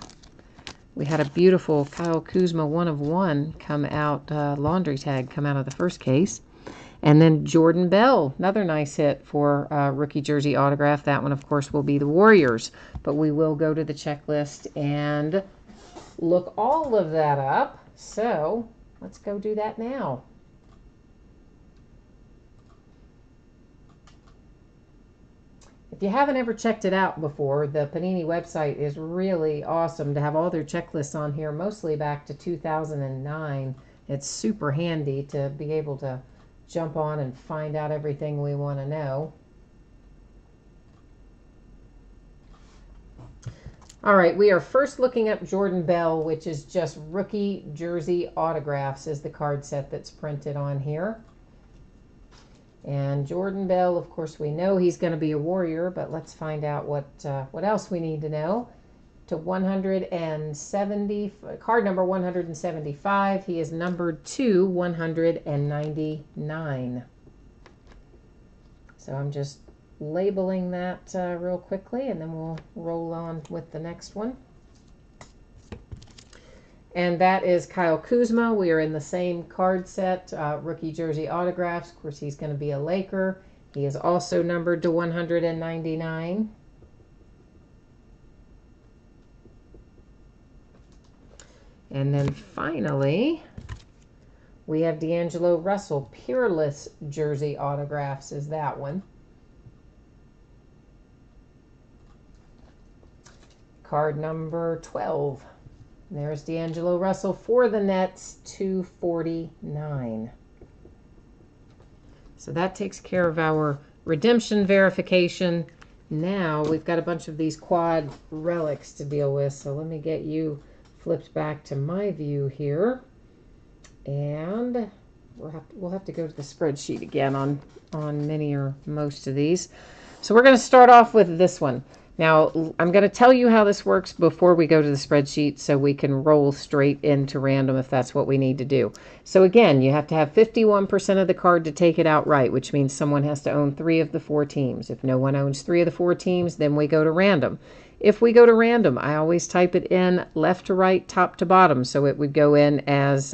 We had a beautiful Kyle Kuzma 1/1 come out, laundry tag come out of the first case. And then Jordan Bell, another nice hit for rookie jersey autograph. That one, of course, will be the Warriors. But we will go to the checklist and look all of that up. So let's go do that now. If you haven't ever checked it out before, the Panini website is really awesome to have all their checklists on here, mostly back to 2009. It's super handy to be able to jump on and find out everything we want to know. All right, we are first looking up Jordan Bell, which is just rookie jersey autographs is the card set that's printed on here. And Jordan Bell, of course, we know he's going to be a Warrior, but let's find out what else we need to know. To 170, card number 175. He is numbered to 199. So I'm just labeling that real quickly, and then we'll roll on with the next one. And that is Kyle Kuzma. We are in the same card set, rookie jersey autographs. Of course, he's going to be a Laker. He is also numbered to 199. And then finally, we have D'Angelo Russell. Peerless jersey autographs is that one. Card number 12. There's D'Angelo Russell for the Nets, 249. So that takes care of our redemption verification. Now we've got a bunch of these quad relics to deal with. So let me get you flipped back to my view here. And we'll have to go to the spreadsheet again on many or most of these. So we're going to start off with this one. Now, I'm going to tell you how this works before we go to the spreadsheet so we can roll straight into random if that's what we need to do. So again, you have to have 51% of the card to take it outright, which means someone has to own 3 of the 4 teams. If no one owns 3 of the 4 teams, then we go to random. If we go to random, I always type it in left to right, top to bottom. So it would go in as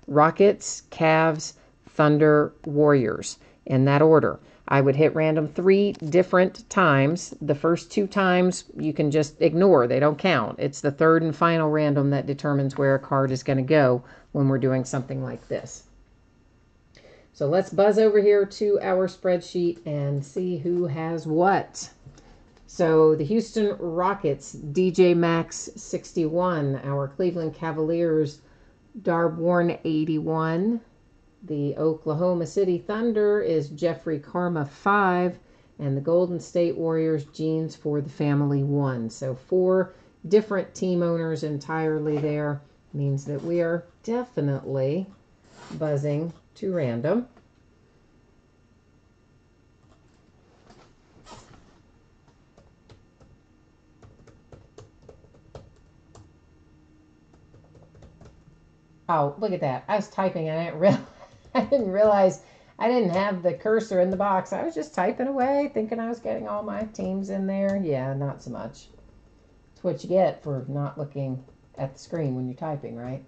Rockets, Cavs, Thunder, Warriors in that order. I would hit random 3 different times. The first 2 times you can just ignore. They don't count. It's the third and final random that determines where a card is going to go when we're doing something like this. So let's buzz over here to our spreadsheet and see who has what. So the Houston Rockets, DJ Max 61. Our Cleveland Cavaliers, Darb Warren 81. The Oklahoma City Thunder is Jeffrey Karma 5, and the Golden State Warriors, Jeans for the Family 1. So 4 different team owners entirely there. Means that we are definitely buzzing to random. Oh, look at that. I was typing and I didn't realize I didn't have the cursor in the box. I was just typing away, thinking I was getting all my teams in there. Yeah, not so much. It's what you get for not looking at the screen when you're typing, right?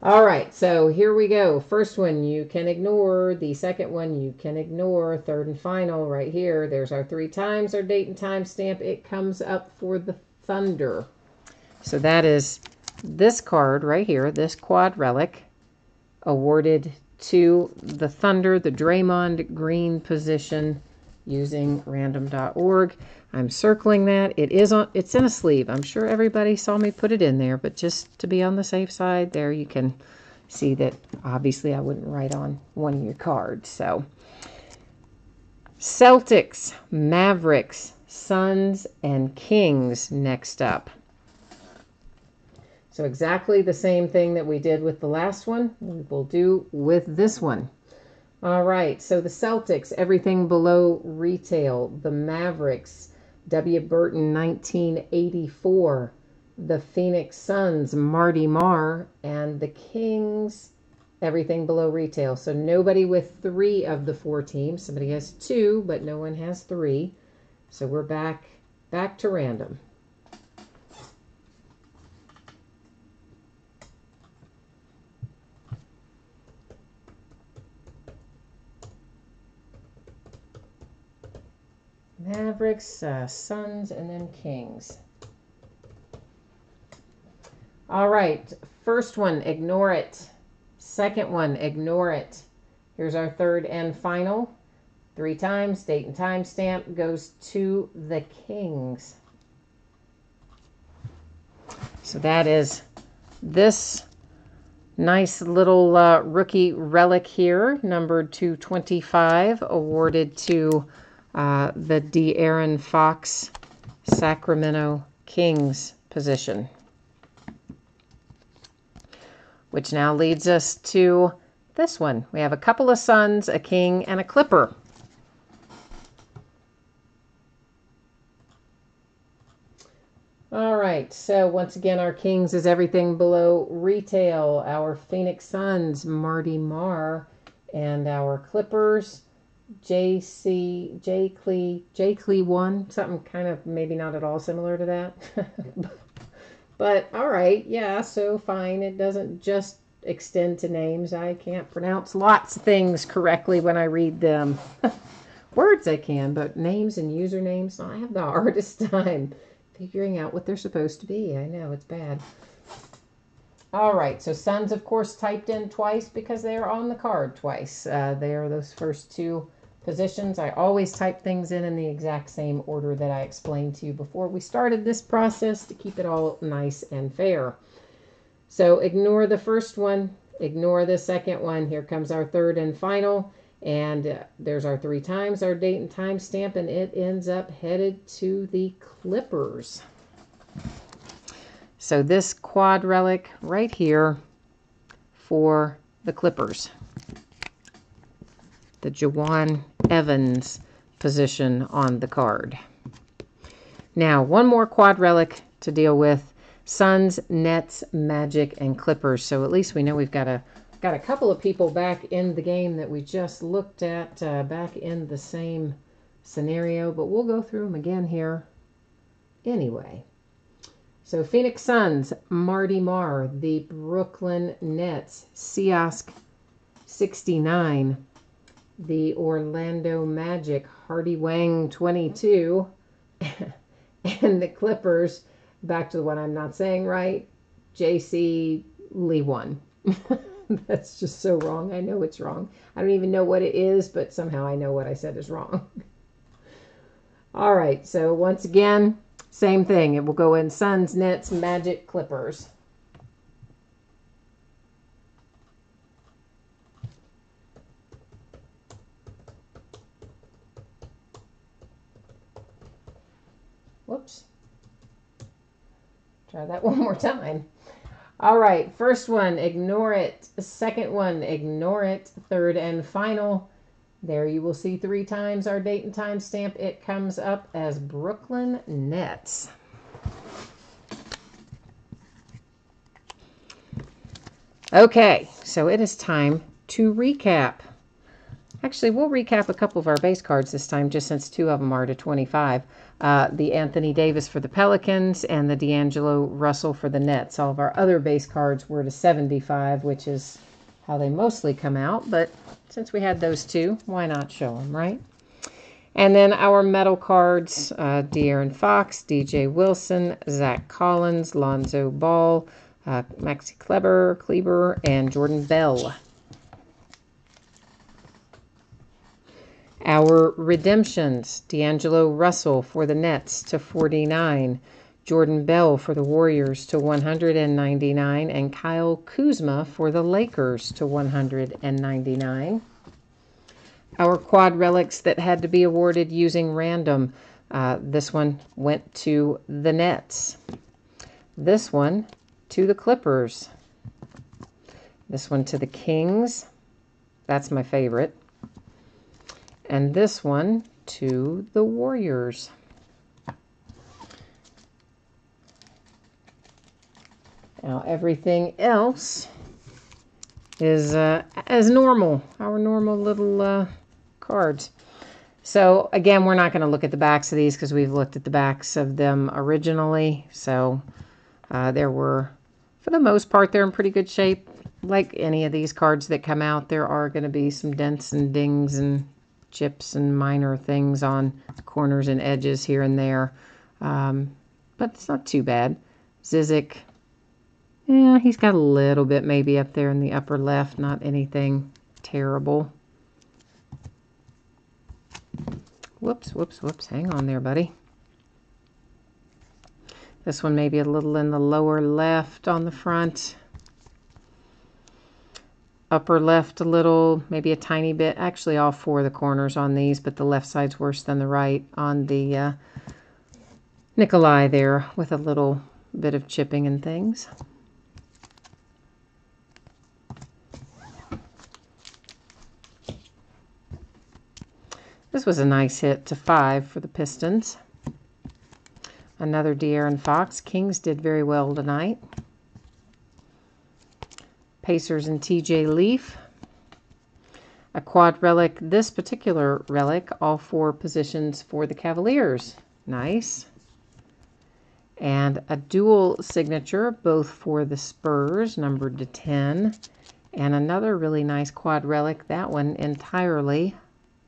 All right, so here we go. First one you can ignore. The second one you can ignore. Third and final right here. There's our 3 times, our date and time stamp. It comes up for the Thunder. So that is this card right here, this quad relic, awarded to the Thunder, the Draymond Green position, using random.org. I'm circling that. It's in a sleeve. I'm sure everybody saw me put it in there, but just to be on the safe side, there you can see that obviously I wouldn't write on one of your cards. So Celtics, Mavericks, Suns, and Kings next up. So exactly the same thing that we did with the last one, we will do with this one. All right, so the Celtics, everything below retail. The Mavericks, W. Burton, 1984. The Phoenix Suns, Marty Marr. And the Kings, everything below retail. So nobody with 3 of the 4 teams. Somebody has 2, but no one has 3. So we're back to random. Mavericks, Suns, and then Kings. All right, first one, ignore it. Second one, ignore it. Here's our third and final. 3 times, date and time stamp goes to the Kings. So that is this nice little rookie relic here, numbered 225, awarded to the De'Aaron Fox Sacramento Kings position. Which now leads us to this one. We have a couple of suns, a king, and a clipper. All right, so once again, our kings is everything below retail. Our Phoenix Suns, Marty Marr, and our clippers, J Clee 1, something kind of maybe not at all similar to that. But all right, yeah, so fine. It doesn't just extend to names. I can't pronounce lots of things correctly when I read them. Words I can, but names and usernames, I have the hardest time figuring out what they're supposed to be. I know, it's bad. All right, so Suns, of course, typed in twice because they are on the card twice. They are those first two positions. I always type things in the exact same order that I explained to you before we started this process to keep it all nice and fair. So ignore the first one, ignore the second one. Here comes our third and final, and there's our 3 times, our date and time stamp, and it ends up headed to the Clippers. So this quad relic right here for the Clippers. The Jawan Evans position on the card. Now, one more quad relic to deal with. Suns, Nets, Magic, and Clippers. So at least we know we've got a couple of people back in the game that we just looked at back in the same scenario, but we'll go through them again here anyway. So Phoenix Suns, Marty Marr. The Brooklyn Nets, Siosk 69. The Orlando Magic, Hardy Wang 22. And the Clippers, back to the one I'm not saying right, JC Lee 1. That's just so wrong. I know it's wrong. I don't even know what it is, but somehow I know what I said is wrong. All right, so once again, same thing. It will go in Suns, Nets, Magic, Clippers. Whoops. Try that one more time. All right, first one, ignore it. Second one, ignore it. Third and final. There you will see 3 times our date and time stamp. It comes up as Brooklyn Nets. Okay, so it is time to recap. Actually, we'll recap a couple of our base cards this time, just since 2 of them are to 25. The Anthony Davis for the Pelicans and the D'Angelo Russell for the Nets. All of our other base cards were to 75, which is how they mostly come out. But since we had those 2, why not show them, right? And then our metal cards, De'Aaron Fox, DJ Wilson, Zach Collins, Lonzo Ball, Maxi Kleber, and Jordan Bell. Our redemptions, D'Angelo Russell for the Nets to 49, Jordan Bell for the Warriors to 199, and Kyle Kuzma for the Lakers to 199. Our quad relics that had to be awarded using random, this one went to the Nets. This one to the Clippers. This one to the Kings. That's my favorite. And this one to the Warriors. Now everything else is as normal, our normal little cards. So again, we're not going to look at the backs of these because we've looked at the backs of them originally. So there were, for the most part, they're in pretty good shape. Like any of these cards that come out, there are going to be some dents and dings and chips and minor things on corners and edges here and there. But it's not too bad. Zizic, yeah, he's got a little bit maybe up there in the upper left. Not anything terrible. Whoops. Hang on there, buddy. This one maybe a little in the lower left on the front. Upper left a little, maybe a tiny bit. Actually, all 4 of the corners on these, but the left side's worse than the right on the Nikolai there with a little bit of chipping and things. This was a nice hit to 5 for the Pistons. Another De'Aaron Fox. Kings did very well tonight. Pacers and TJ Leaf. A quad relic. This particular relic, all 4 positions for the Cavaliers. Nice. And a dual signature, both for the Spurs, numbered to 10. And another really nice quad relic. That one entirely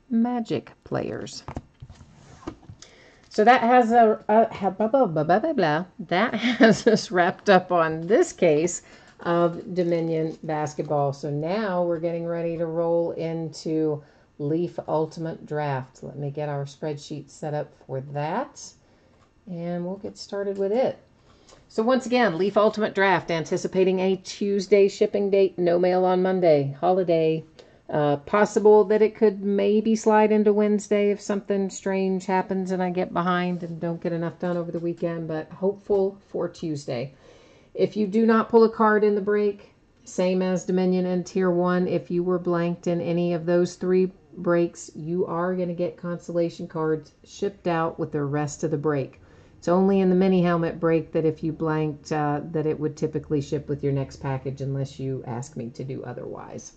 Magic players. So that has that has us wrapped up on this case of Dominion basketball. So now we're getting ready to roll into Leaf Ultimate Draft. Let me get our spreadsheet set up for that, and we'll get started with it. So once again, Leaf Ultimate Draft, anticipating a Tuesday shipping date, no mail on Monday, holiday. Possible that it could maybe slide into Wednesday if something strange happens and I get behind and don't get enough done over the weekend, but hopeful for Tuesday. If you do not pull a card in the break, same as Dominion and Tier 1, if you were blanked in any of those 3 breaks, you are going to get consolation cards shipped out with the rest of the break. It's only in the mini helmet break that if you blanked, that it would typically ship with your next package unless you ask me to do otherwise.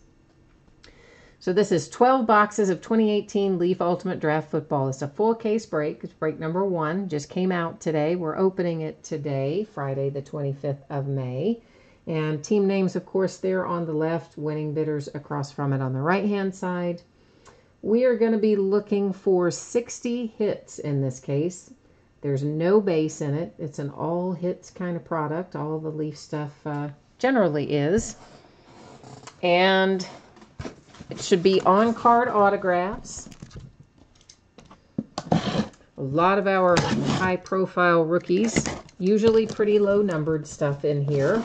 So this is 12 boxes of 2018 Leaf Ultimate Draft Football. It's a full case break. It's break number 1. Just came out today. We're opening it today, Friday the 25th of May. And team names, of course, there on the left, winning bidders across from it on the right-hand side. We are going to be looking for 60 hits in this case. There's no base in it. It's an all hits kind of product. All the Leaf stuff generally is. And it should be on-card autographs. A lot of our high-profile rookies, usually pretty low-numbered stuff in here.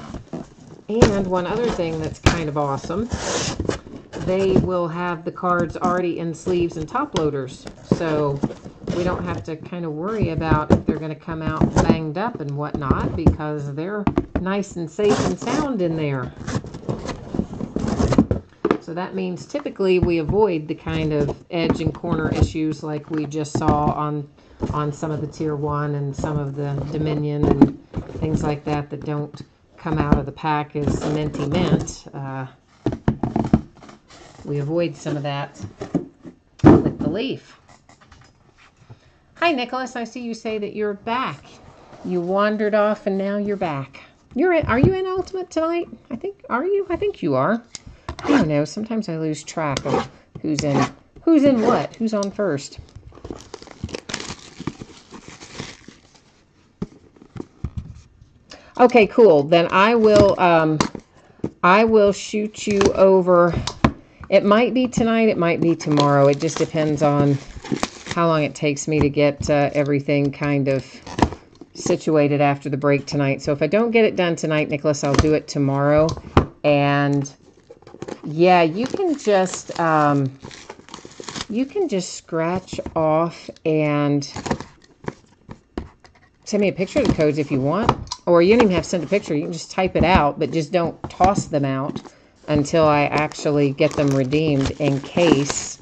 And one other thing that's kind of awesome, they will have the cards already in sleeves and top loaders. So we don't have to kind of worry about if they're going to come out banged up and whatnot, because they're nice and safe and sound in there. So that means typically we avoid the kind of edge and corner issues like we just saw on some of the Tier 1 and some of the Dominion and things like that that don't come out of the pack as minty mint. We avoid some of that with the Leaf. Hi, Nicholas. I see you say that you're back. You wandered off and now you're back. Are you in Ultimate tonight? Are you? I think you are. I don't know. Sometimes I lose track of who's in what, who's on first. Okay, cool. Then I will shoot you over. It might be tonight. It might be tomorrow. It just depends on how long it takes me to get everything kind of situated after the break tonight. So if I don't get it done tonight, Nicholas, I'll do it tomorrow. And yeah, you can just scratch off and send me a picture of the codes if you want. Or you don't even have to send a picture. You can just type it out, but just don't toss them out until I actually get them redeemed, in case,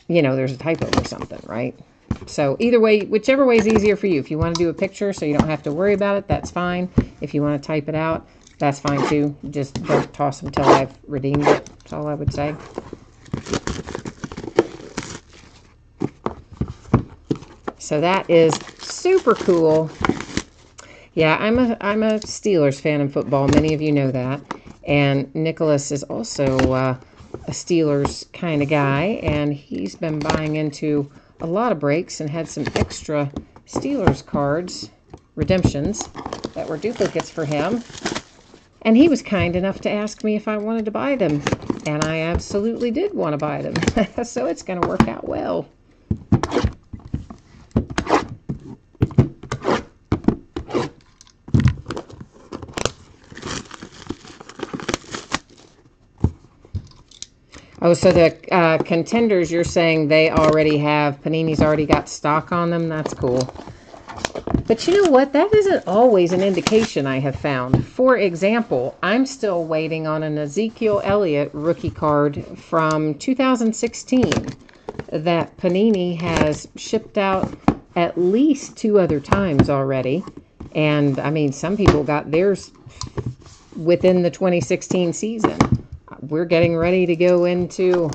there's a typo or something, right? So either way, whichever way is easier for you. If you want to do a picture so you don't have to worry about it, that's fine. If you want to type it out, that's fine too. Just don't toss them until I've redeemed it. That's all I would say. So that is super cool. Yeah, I'm a Steelers fan in football. Many of you know that. And Nicholas is also a Steelers kind of guy. And he's been buying into a lot of breaks and had some extra Steelers cards, redemptions, that were duplicates for him. And he was kind enough to ask me if I wanted to buy them. And I absolutely did want to buy them. So it's going to work out well. Oh, so the contenders, you're saying they already have, Panini's already got stock on them? That's cool. But you know what? That isn't always an indication, I have found. For example, I'm still waiting on an Ezekiel Elliott rookie card from 2016. that Panini has shipped out at least 2 other times already. And, I mean, some people got theirs within the 2016 season. We're getting ready to go into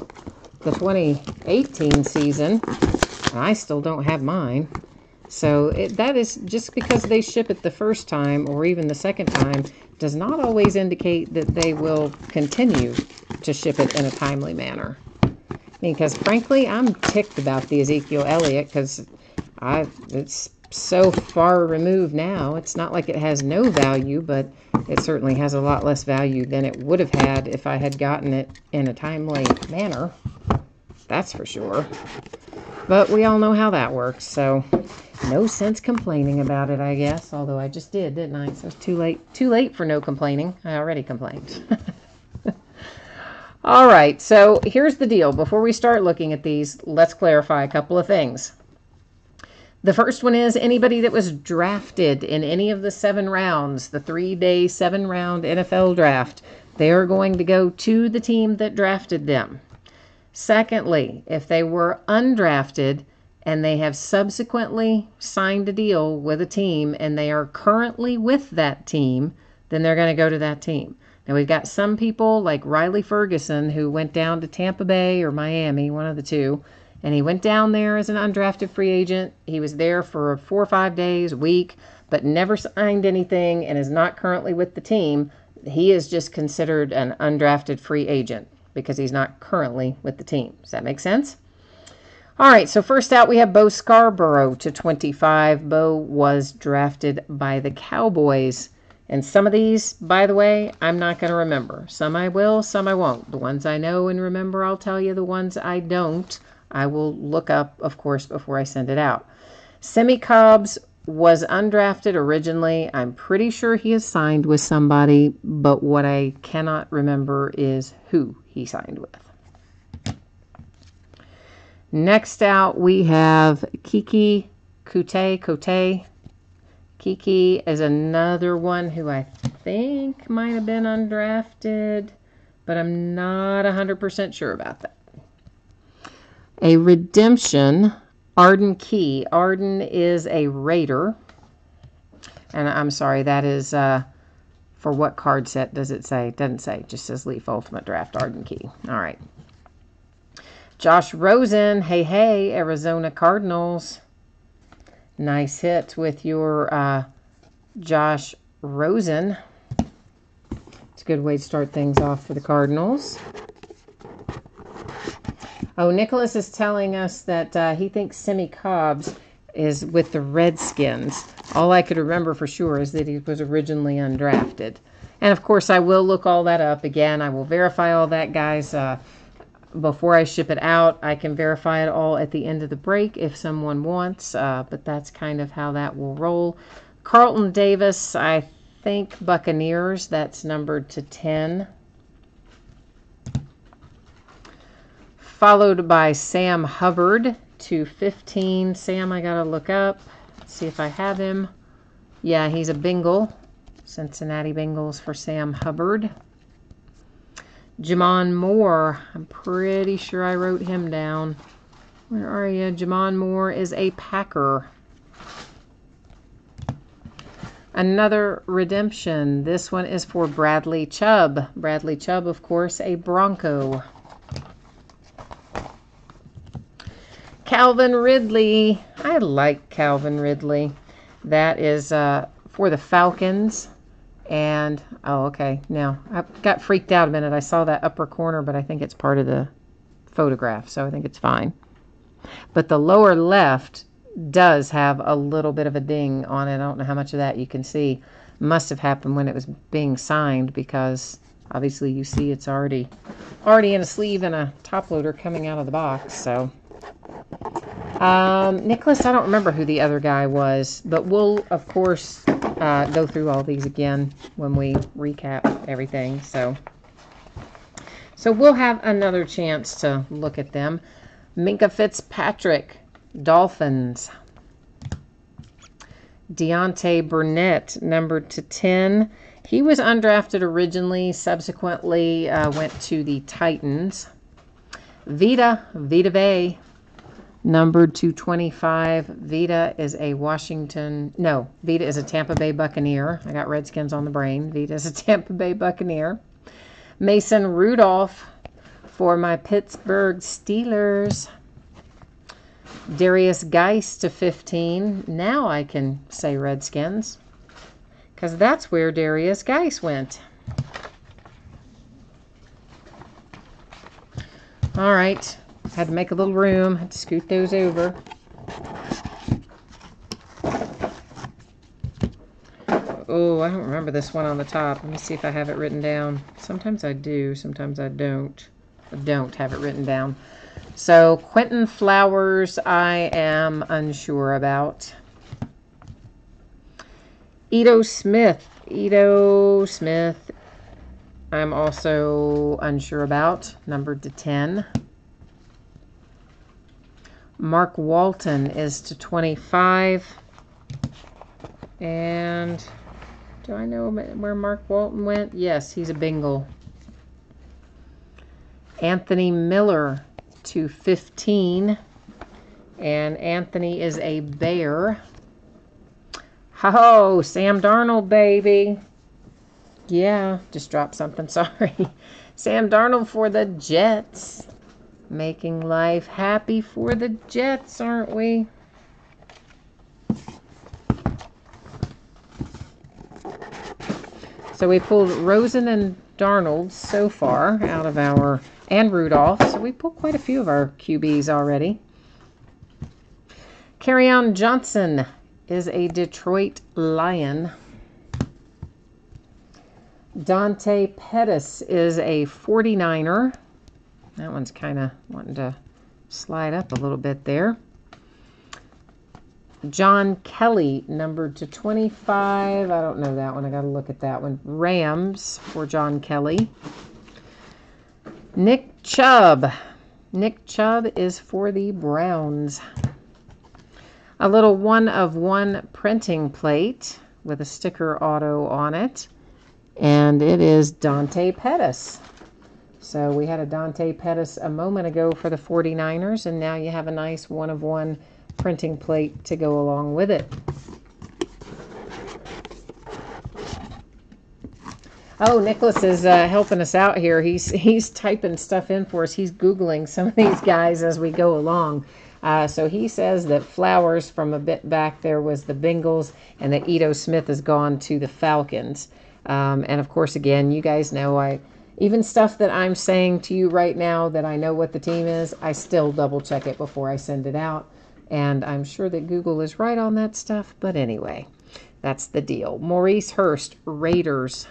the 2018 season, and I still don't have mine. So that is just because they ship it the first time or even the second time does not always indicate that they will continue to ship it in a timely manner. Because frankly, I'm ticked about the Ezekiel Elliott because it's so far removed now. It's not like it has no value, but it certainly has a lot less value than it would have had if I had gotten it in a timely manner. That's for sure. But we all know how that works, so no sense complaining about it, I guess. Although I just did, didn't I? So it's too late. Too late for no complaining. I already complained. All right, so here's the deal. Before we start looking at these, let's clarify a couple of things. The first one is anybody that was drafted in any of the 7 rounds, the 3-day, 7-round NFL draft, they are going to go to the team that drafted them. Secondly, if they were undrafted and they have subsequently signed a deal with a team and they are currently with that team, then they're going to go to that team. Now, we've got some people like Riley Ferguson who went down to Tampa Bay or Miami, one of the two, and he went down there as an undrafted free agent. He was there for 4 or 5 days, a week, but never signed anything and is not currently with the team. He is just considered an undrafted free agent because he's not currently with the team. Does that make sense? All right, so first out we have Bo Scarborough to 25. Bo was drafted by the Cowboys. And some of these, by the way, I'm not going to remember. Some I will, some I won't. The ones I know and remember, I'll tell you. The ones I don't, I will look up, of course, before I send it out. Semi Cobbs was undrafted originally. I'm pretty sure he is signed with somebody, but what I cannot remember is who he signed with. Next out, we have Keke Coutee. Keke is another one who I think might have been undrafted, but I'm not 100% sure about that. A redemption, Arden Key. Arden is a Raider. And I'm sorry, that is for what card set does it say? It doesn't say. It just says Leaf Ultimate Draft, Arden Key. All right. Josh Rosen, hey, Arizona Cardinals. Nice hit with your Josh Rosen. It's a good way to start things off for the Cardinals. Oh, Nicholas is telling us that he thinks Semi Cobbs is with the Redskins. All I could remember for sure is that he was originally undrafted. And, of course, I will look all that up again. I will verify all that, guys, before I ship it out. I can verify it all at the end of the break if someone wants, but that's kind of how that will roll. Carlton Davis, I think Buccaneers, that's numbered to 10. Followed by Sam Hubbard to 15. Sam, I gotta look up, see if I have him. Yeah, he's a Bengal. Cincinnati Bengals for Sam Hubbard. Jamon Moore, I'm pretty sure I wrote him down. Where are you? Jamon Moore is a Packer. Another redemption. This one is for Bradley Chubb. Bradley Chubb, of course, a Bronco. Calvin Ridley. I like Calvin Ridley. That is for the Falcons. And, oh, okay. Now, I got freaked out a minute. I saw that upper corner, but I think it's part of the photograph, so I think it's fine. But the lower left does have a little bit of a ding on it. I don't know how much of that you can see. Must have happened when it was being signed because obviously you see it's already in a sleeve and a top loader coming out of the box, so... Nicholas, I don't remember who the other guy was, but we'll, of course, go through all these again when we recap everything. So we'll have another chance to look at them. Minkah Fitzpatrick, Dolphins. Deontay Burnett, numbered to 10. He was undrafted originally, subsequently went to the Titans. Vita Vea, Numbered to 25, Vita is a Vita is a Tampa Bay Buccaneer. I got Redskins on the brain. Vita is a Tampa Bay Buccaneer. Mason Rudolph for my Pittsburgh Steelers. Darius Geist to 15. Now I can say Redskins, because that's where Darius Geist went. All right. Had to make a little room. Had to scoot those over. Oh, I don't remember this one on the top. Let me see if I have it written down. Sometimes I do. Sometimes I don't. I don't have it written down. So, Quentin Flowers, I am unsure about. Ito Smith. Ito Smith, I'm also unsure about. Numbered to 10. Mark Walton is to 25. And do I know where Mark Walton went? Yes, he's a Bengal. Anthony Miller to 15. And Anthony is a Bear. Oh, Sam Darnold, baby. Yeah, just dropped something, sorry. Sam Darnold for the Jets. Making life happy for the Jets, aren't we? So we pulled Rosen and Darnold so far out of our, and Rudolph. So we pulled quite a few of our QBs already. Kerryon Johnson is a Detroit Lion. Dante Pettis is a 49er. That one's kind of wanting to slide up a little bit there. John Kelly, numbered to 25. I don't know that one. I got to look at that one. Rams for John Kelly. Nick Chubb. Nick Chubb is for the Browns. A little 1-of-1 printing plate with a sticker auto on it. And it is Dante Pettis. So we had a Dante Pettis a moment ago for the 49ers, and now you have a nice 1-of-1 printing plate to go along with it. Oh, Nicholas is helping us out here. He's typing stuff in for us. He's Googling some of these guys as we go along. So he says that Flowers from a bit back there was the Bengals, and that Ito Smith has gone to the Falcons. And of course, again, you guys know even stuff that I'm saying to you right now that I know what the team is, I still double check it before I send it out. And I'm sure that Google is right on that stuff. But anyway, that's the deal. Maurice Hurst, Raiders.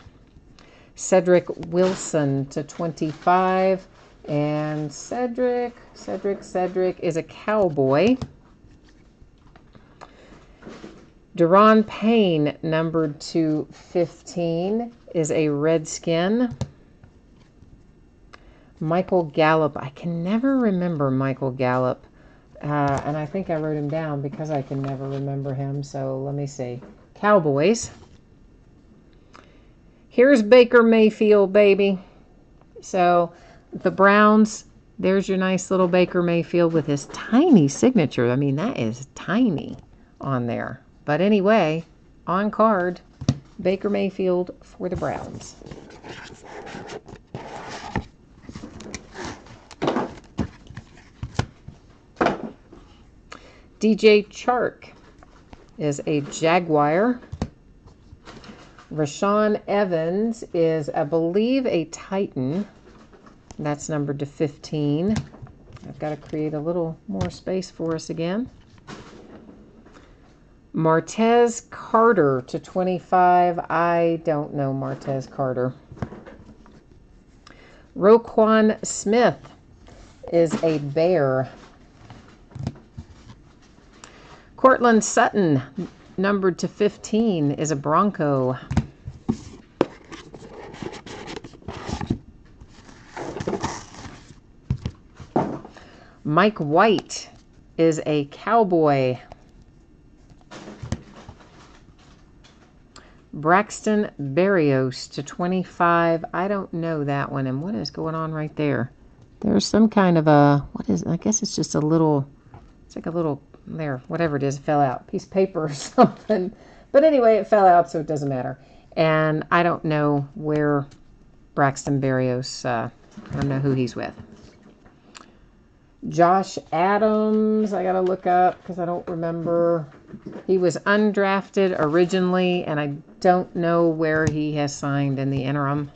Cedric Wilson to 25. And Cedric is a Cowboy. Deron Payne, numbered to 15, is a Redskin. Michael Gallup. I can never remember Michael Gallup. And I think I wrote him down because I can never remember him. So let me see. Cowboys. Here's Baker Mayfield, baby. So the Browns, there's your nice little Baker Mayfield with his tiny signature. I mean, that is tiny on there. But anyway, on card, Baker Mayfield for the Browns. DJ Chark is a Jaguar. Rashaan Evans is, I believe, a Titan. That's numbered to 15. I've got to create a little more space for us again. Martez Carter to 25. I don't know Martez Carter. Roquan Smith is a Bear. Cortland Sutton, numbered to 15, is a Bronco. Mike White is a Cowboy. Braxton Berrios to 25. I don't know that one. And what is going on right there? There's some kind of a, what is, I guess it's just a little It's like a little, there, whatever it is, it fell out. Piece of paper or something. But anyway, it fell out, so it doesn't matter. And I don't know where Braxton Berrios, I don't know who he's with. Josh Adams, I got to look up because I don't remember. He was undrafted originally, and I don't know where he has signed in the interim.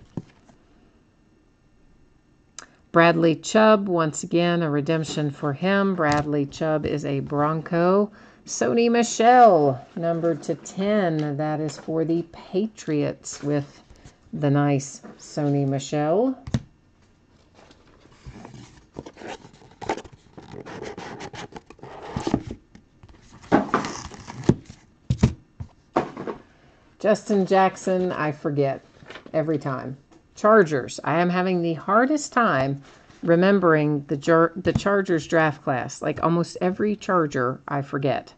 Bradley Chubb, once again, a redemption for him. Bradley Chubb is a Bronco. Sony Michel, numbered to 10. That is for the Patriots with the nice Sony Michel. Justin Jackson, I forget every time. Chargers. I am having the hardest time remembering the Chargers draft class. Like almost every Charger, I forget.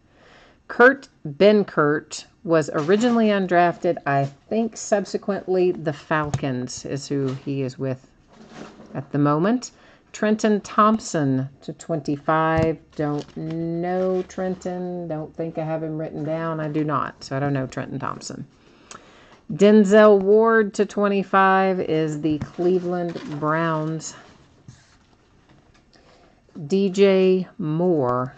Kurt Benkert was originally undrafted. I think subsequently the Falcons is who he is with at the moment. Trenton Thompson to 25. Don't know Trenton. Don't think I have him written down. I do not. So I don't know Trenton Thompson. Denzel Ward to 25 is the Cleveland Browns. DJ Moore.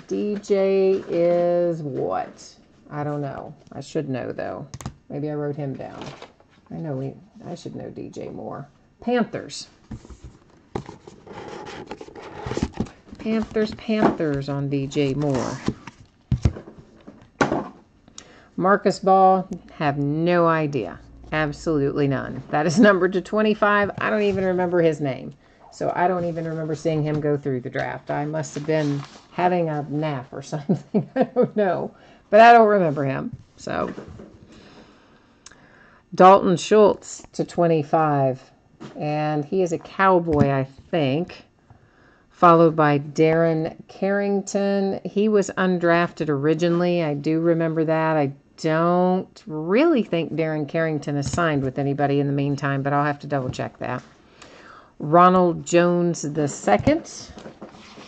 DJ is what? I don't know. I should know, though. Maybe I wrote him down. I should know DJ Moore. Panthers. Panthers on DJ Moore. Marcus Ball, have no idea. Absolutely none. That is numbered to 25. I don't even remember his name. So I don't even remember seeing him go through the draft. I must have been having a nap or something. I don't know. But I don't remember him. So Dalton Schultz to 25. And he is a Cowboy, I think. Followed by Darren Carrington. He was undrafted originally. I do remember that. I don't really think Darren Carrington is signed with anybody in the meantime, but I'll have to double check that. Ronald Jones II.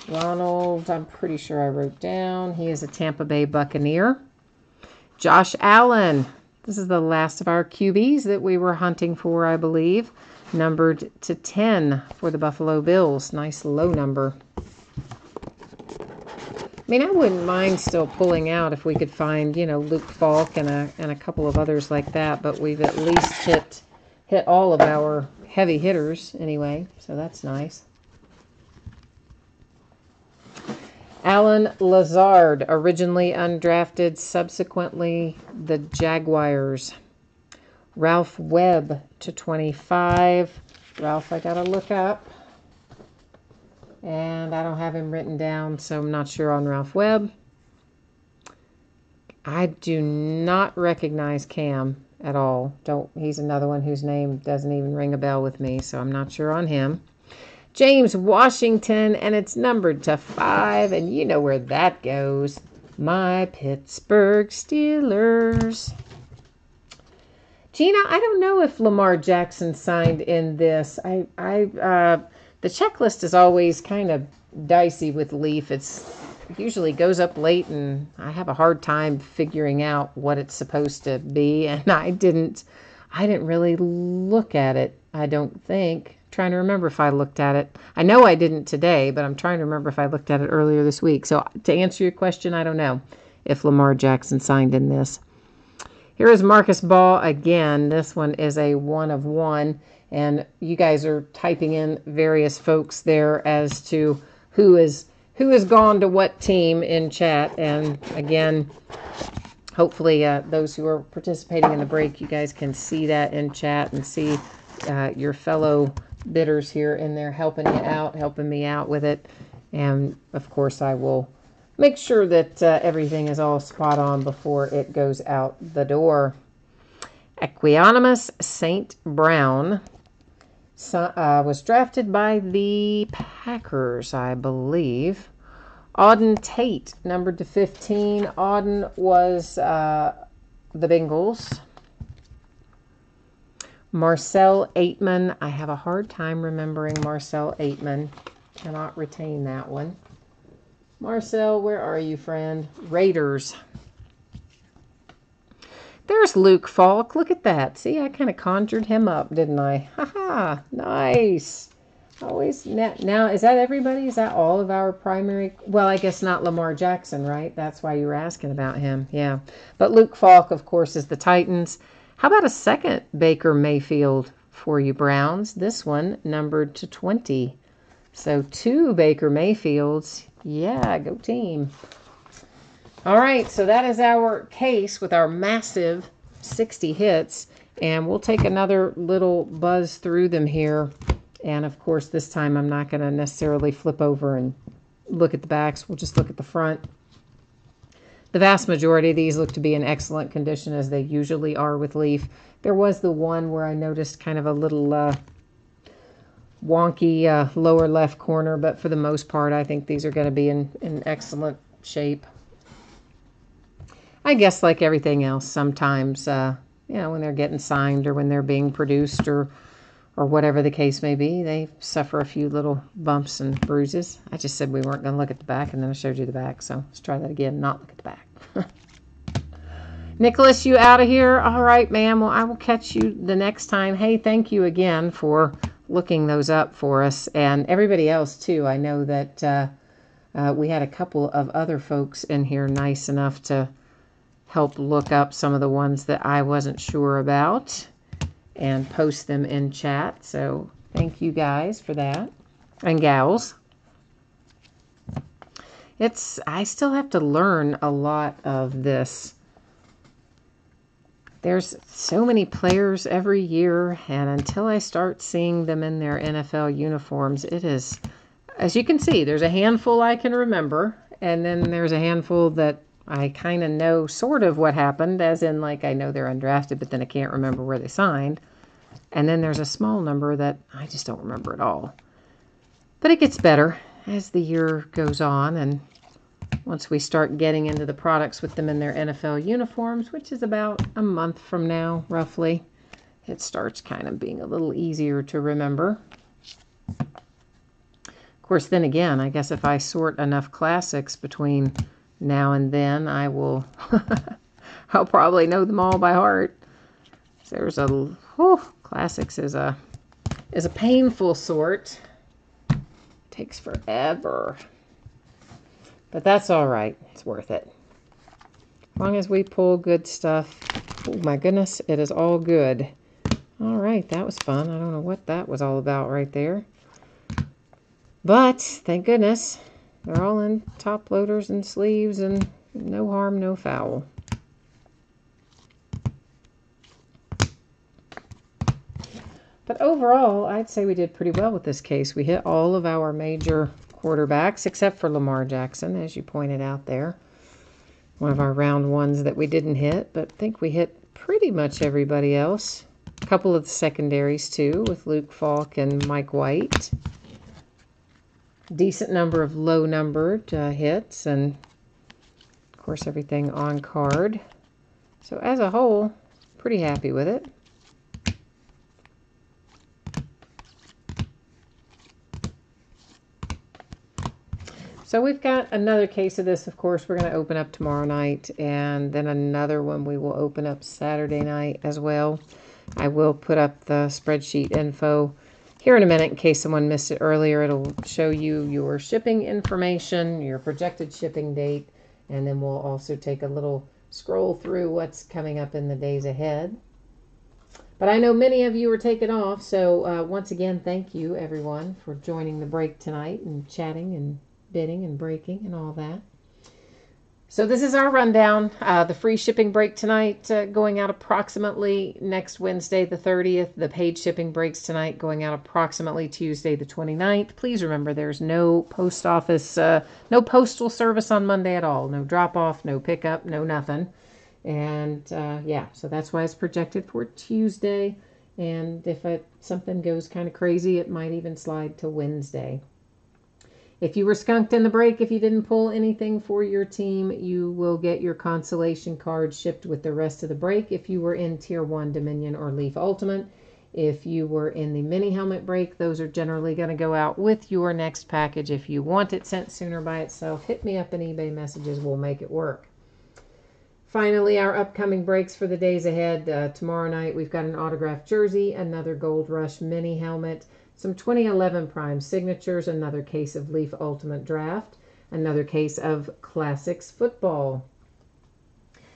Ronald, I'm pretty sure I wrote down. He is a Tampa Bay Buccaneer. Josh Allen. This is the last of our QBs that we were hunting for, I believe. Numbered to 10 for the Buffalo Bills. Nice low number. I mean, I wouldn't mind still pulling out if we could find, Luke Falk and a couple of others like that, but we've at least hit all of our heavy hitters anyway, so that's nice. Alan Lazard, originally undrafted, subsequently the Jaguars. Ralph Webb to 25. Ralph, I gotta look up. And I don't have him written down, so I'm not sure on Ralph Webb. I do not recognize Cam at all. He's another one whose name doesn't even ring a bell with me, so I'm not sure on him. James Washington, and it's numbered to 5, and you know where that goes. My Pittsburgh Steelers. Gina, I don't know if Lamar Jackson signed in this. The checklist is always kind of dicey with Leaf. It usually goes up late, and I have a hard time figuring out what it's supposed to be. And I didn't really look at it. I don't think. I'm trying to remember if I looked at it. I know I didn't today, but I'm trying to remember if I looked at it earlier this week. So to answer your question, I don't know if Lamar Jackson signed in this. Here is Marcus Ball again. This one is a 1 of 1. And you guys are typing in various folks there as to who has gone to what team in chat. And again, hopefully those who are participating in the break, you guys can see that in chat and see your fellow bidders here in there helping me out with it. And of course, I will make sure that everything is all spot on before it goes out the door. Equanimous St. Brown was drafted by the Packers, I believe. Auden Tate, numbered to 15. Auden was the Bengals. Marcel Aitman. I have a hard time remembering Marcel Aitman. Cannot retain that one. Marcel, where are you, friend? Raiders. There's Luke Falk. Look at that. See, I kind of conjured him up, didn't I? Haha, nice. Always now, is that everybody? Is that all of our primary? Well, I guess not Lamar Jackson, right? That's why you were asking about him. Yeah. But Luke Falk, of course, is the Titans. How about a second Baker Mayfield for you, Browns? This one numbered to 20. So 2 Baker Mayfields. Yeah, go team. All right, so that is our case with our massive 60 hits. And we'll take another little buzz through them here. And, of course, this time I'm not going to necessarily flip over and look at the backs. We'll just look at the front. The vast majority of these look to be in excellent condition, as they usually are with Leaf. There was the one where I noticed kind of a little wonky lower left corner, but for the most part, I think these are going to be in excellent shape. I guess like everything else, sometimes, when they're getting signed or when they're being produced or whatever the case may be, they suffer a few little bumps and bruises. I just said we weren't going to look at the back, and then I showed you the back. So let's try that again, not look at the back. Nicholas, you out of here? All right, ma'am. Well, I will catch you the next time. Hey, thank you again for looking those up for us. And everybody else, too. I know that we had a couple of other folks in here nice enough to help look up some of the ones that I wasn't sure about and post them in chat. So thank you guys for that. And gals. I still have to learn a lot of this. There's so many players every year, and until I start seeing them in their NFL uniforms, it is, as you can see, there's a handful I can remember, and then there's a handful that I kind of know sort of what happened, as in, like, I know they're undrafted, but then I can't remember where they signed. And then there's a small number that I just don't remember at all. But it gets better as the year goes on, and once we start getting into the products with them in their NFL uniforms, which is about a month from now, roughly, it starts kind of being a little easier to remember. Of course, then again, I guess if I sort enough classics between now and then, I will, I'll probably know them all by heart. So there's classics is a painful sort. Takes forever. But that's all right. It's worth it. As long as we pull good stuff. Oh my goodness, it is all good. All right, that was fun. I don't know what that was all about right there. But thank goodness, they're all in top loaders and sleeves, and no harm, no foul. But overall, I'd say we did pretty well with this case. We hit all of our major quarterbacks, except for Lamar Jackson, as you pointed out there. One of our round ones that we didn't hit, but I think we hit pretty much everybody else. A couple of the secondaries, too, with Luke Falk and Mike White. Decent number of low-numbered hits, and, of course, everything on card. So, as a whole, pretty happy with it. So we've got another case of this, of course, we're going to open up tomorrow night, and then another one we will open up Saturday night as well. I will put up the spreadsheet info here in a minute in case someone missed it earlier. It'll show you your shipping information, your projected shipping date, and then we'll also take a little scroll through what's coming up in the days ahead. But I know many of you are taking off, so once again, thank you, everyone, for joining the break tonight and chatting and bidding and breaking and all that. So this is our rundown. The free shipping break tonight going out approximately next Wednesday the 30th. The paid shipping breaks tonight going out approximately Tuesday the 29th. Please remember there's no post office, no postal service on Monday at all. No drop off, no pickup, no nothing. And yeah, so that's why it's projected for Tuesday. And if something goes kind of crazy, it might even slide to Wednesday. If you were skunked in the break, if you didn't pull anything for your team, you will get your consolation card shipped with the rest of the break if you were in Tier 1 Dominion or Leaf Ultimate. If you were in the mini helmet break, those are generally going to go out with your next package. If you want it sent sooner by itself, hit me up in eBay messages. We'll make it work. Finally, our upcoming breaks for the days ahead. Tomorrow night, we've got an autographed jersey, another Gold Rush mini helmet, some 2011 Prime signatures, another case of Leaf Ultimate Draft, another case of Classics Football.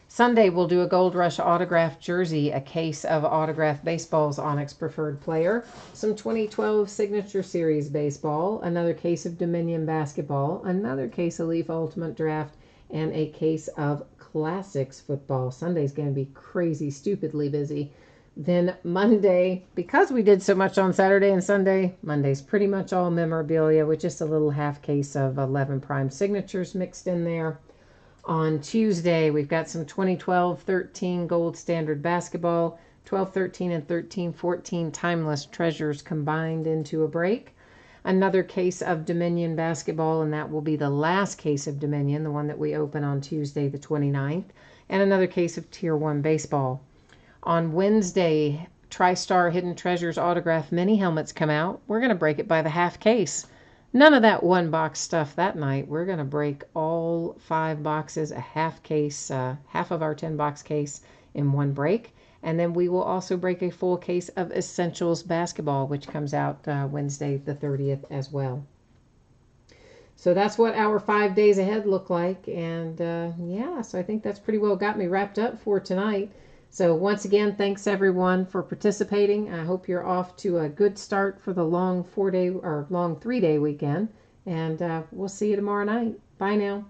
Sunday, we'll do a Gold Rush autographed jersey, a case of autographed baseballs, Onyx Preferred Player, some 2012 Signature Series baseball, another case of Dominion basketball, another case of Leaf Ultimate Draft, and a case of Classics Football. Sunday's going to be crazy, stupidly busy. Then Monday, because we did so much on Saturday and Sunday, Monday's pretty much all memorabilia with just a little half case of 11 Prime signatures mixed in there. On Tuesday, we've got some 2012-13 Gold Standard Basketball, 12-13 and 13-14 Timeless Treasures combined into a break. Another case of Dominion Basketball, and that will be the last case of Dominion, the one that we open on Tuesday the 29th. And another case of Tier 1 Baseball. On Wednesday, TriStar Hidden Treasures autograph mini helmets come out. We're going to break it by the half case. None of that one box stuff that night. We're going to break all 5 boxes, a half case, half of our 10-box case in one break. And then we will also break a full case of Essentials Basketball, which comes out Wednesday the 30th as well. So that's what our 5 days ahead look like. And yeah, so I think that's pretty well got me wrapped up for tonight. So once again, thanks everyone for participating. I hope you're off to a good start for the long 3-day weekend. And we'll see you tomorrow night. Bye now.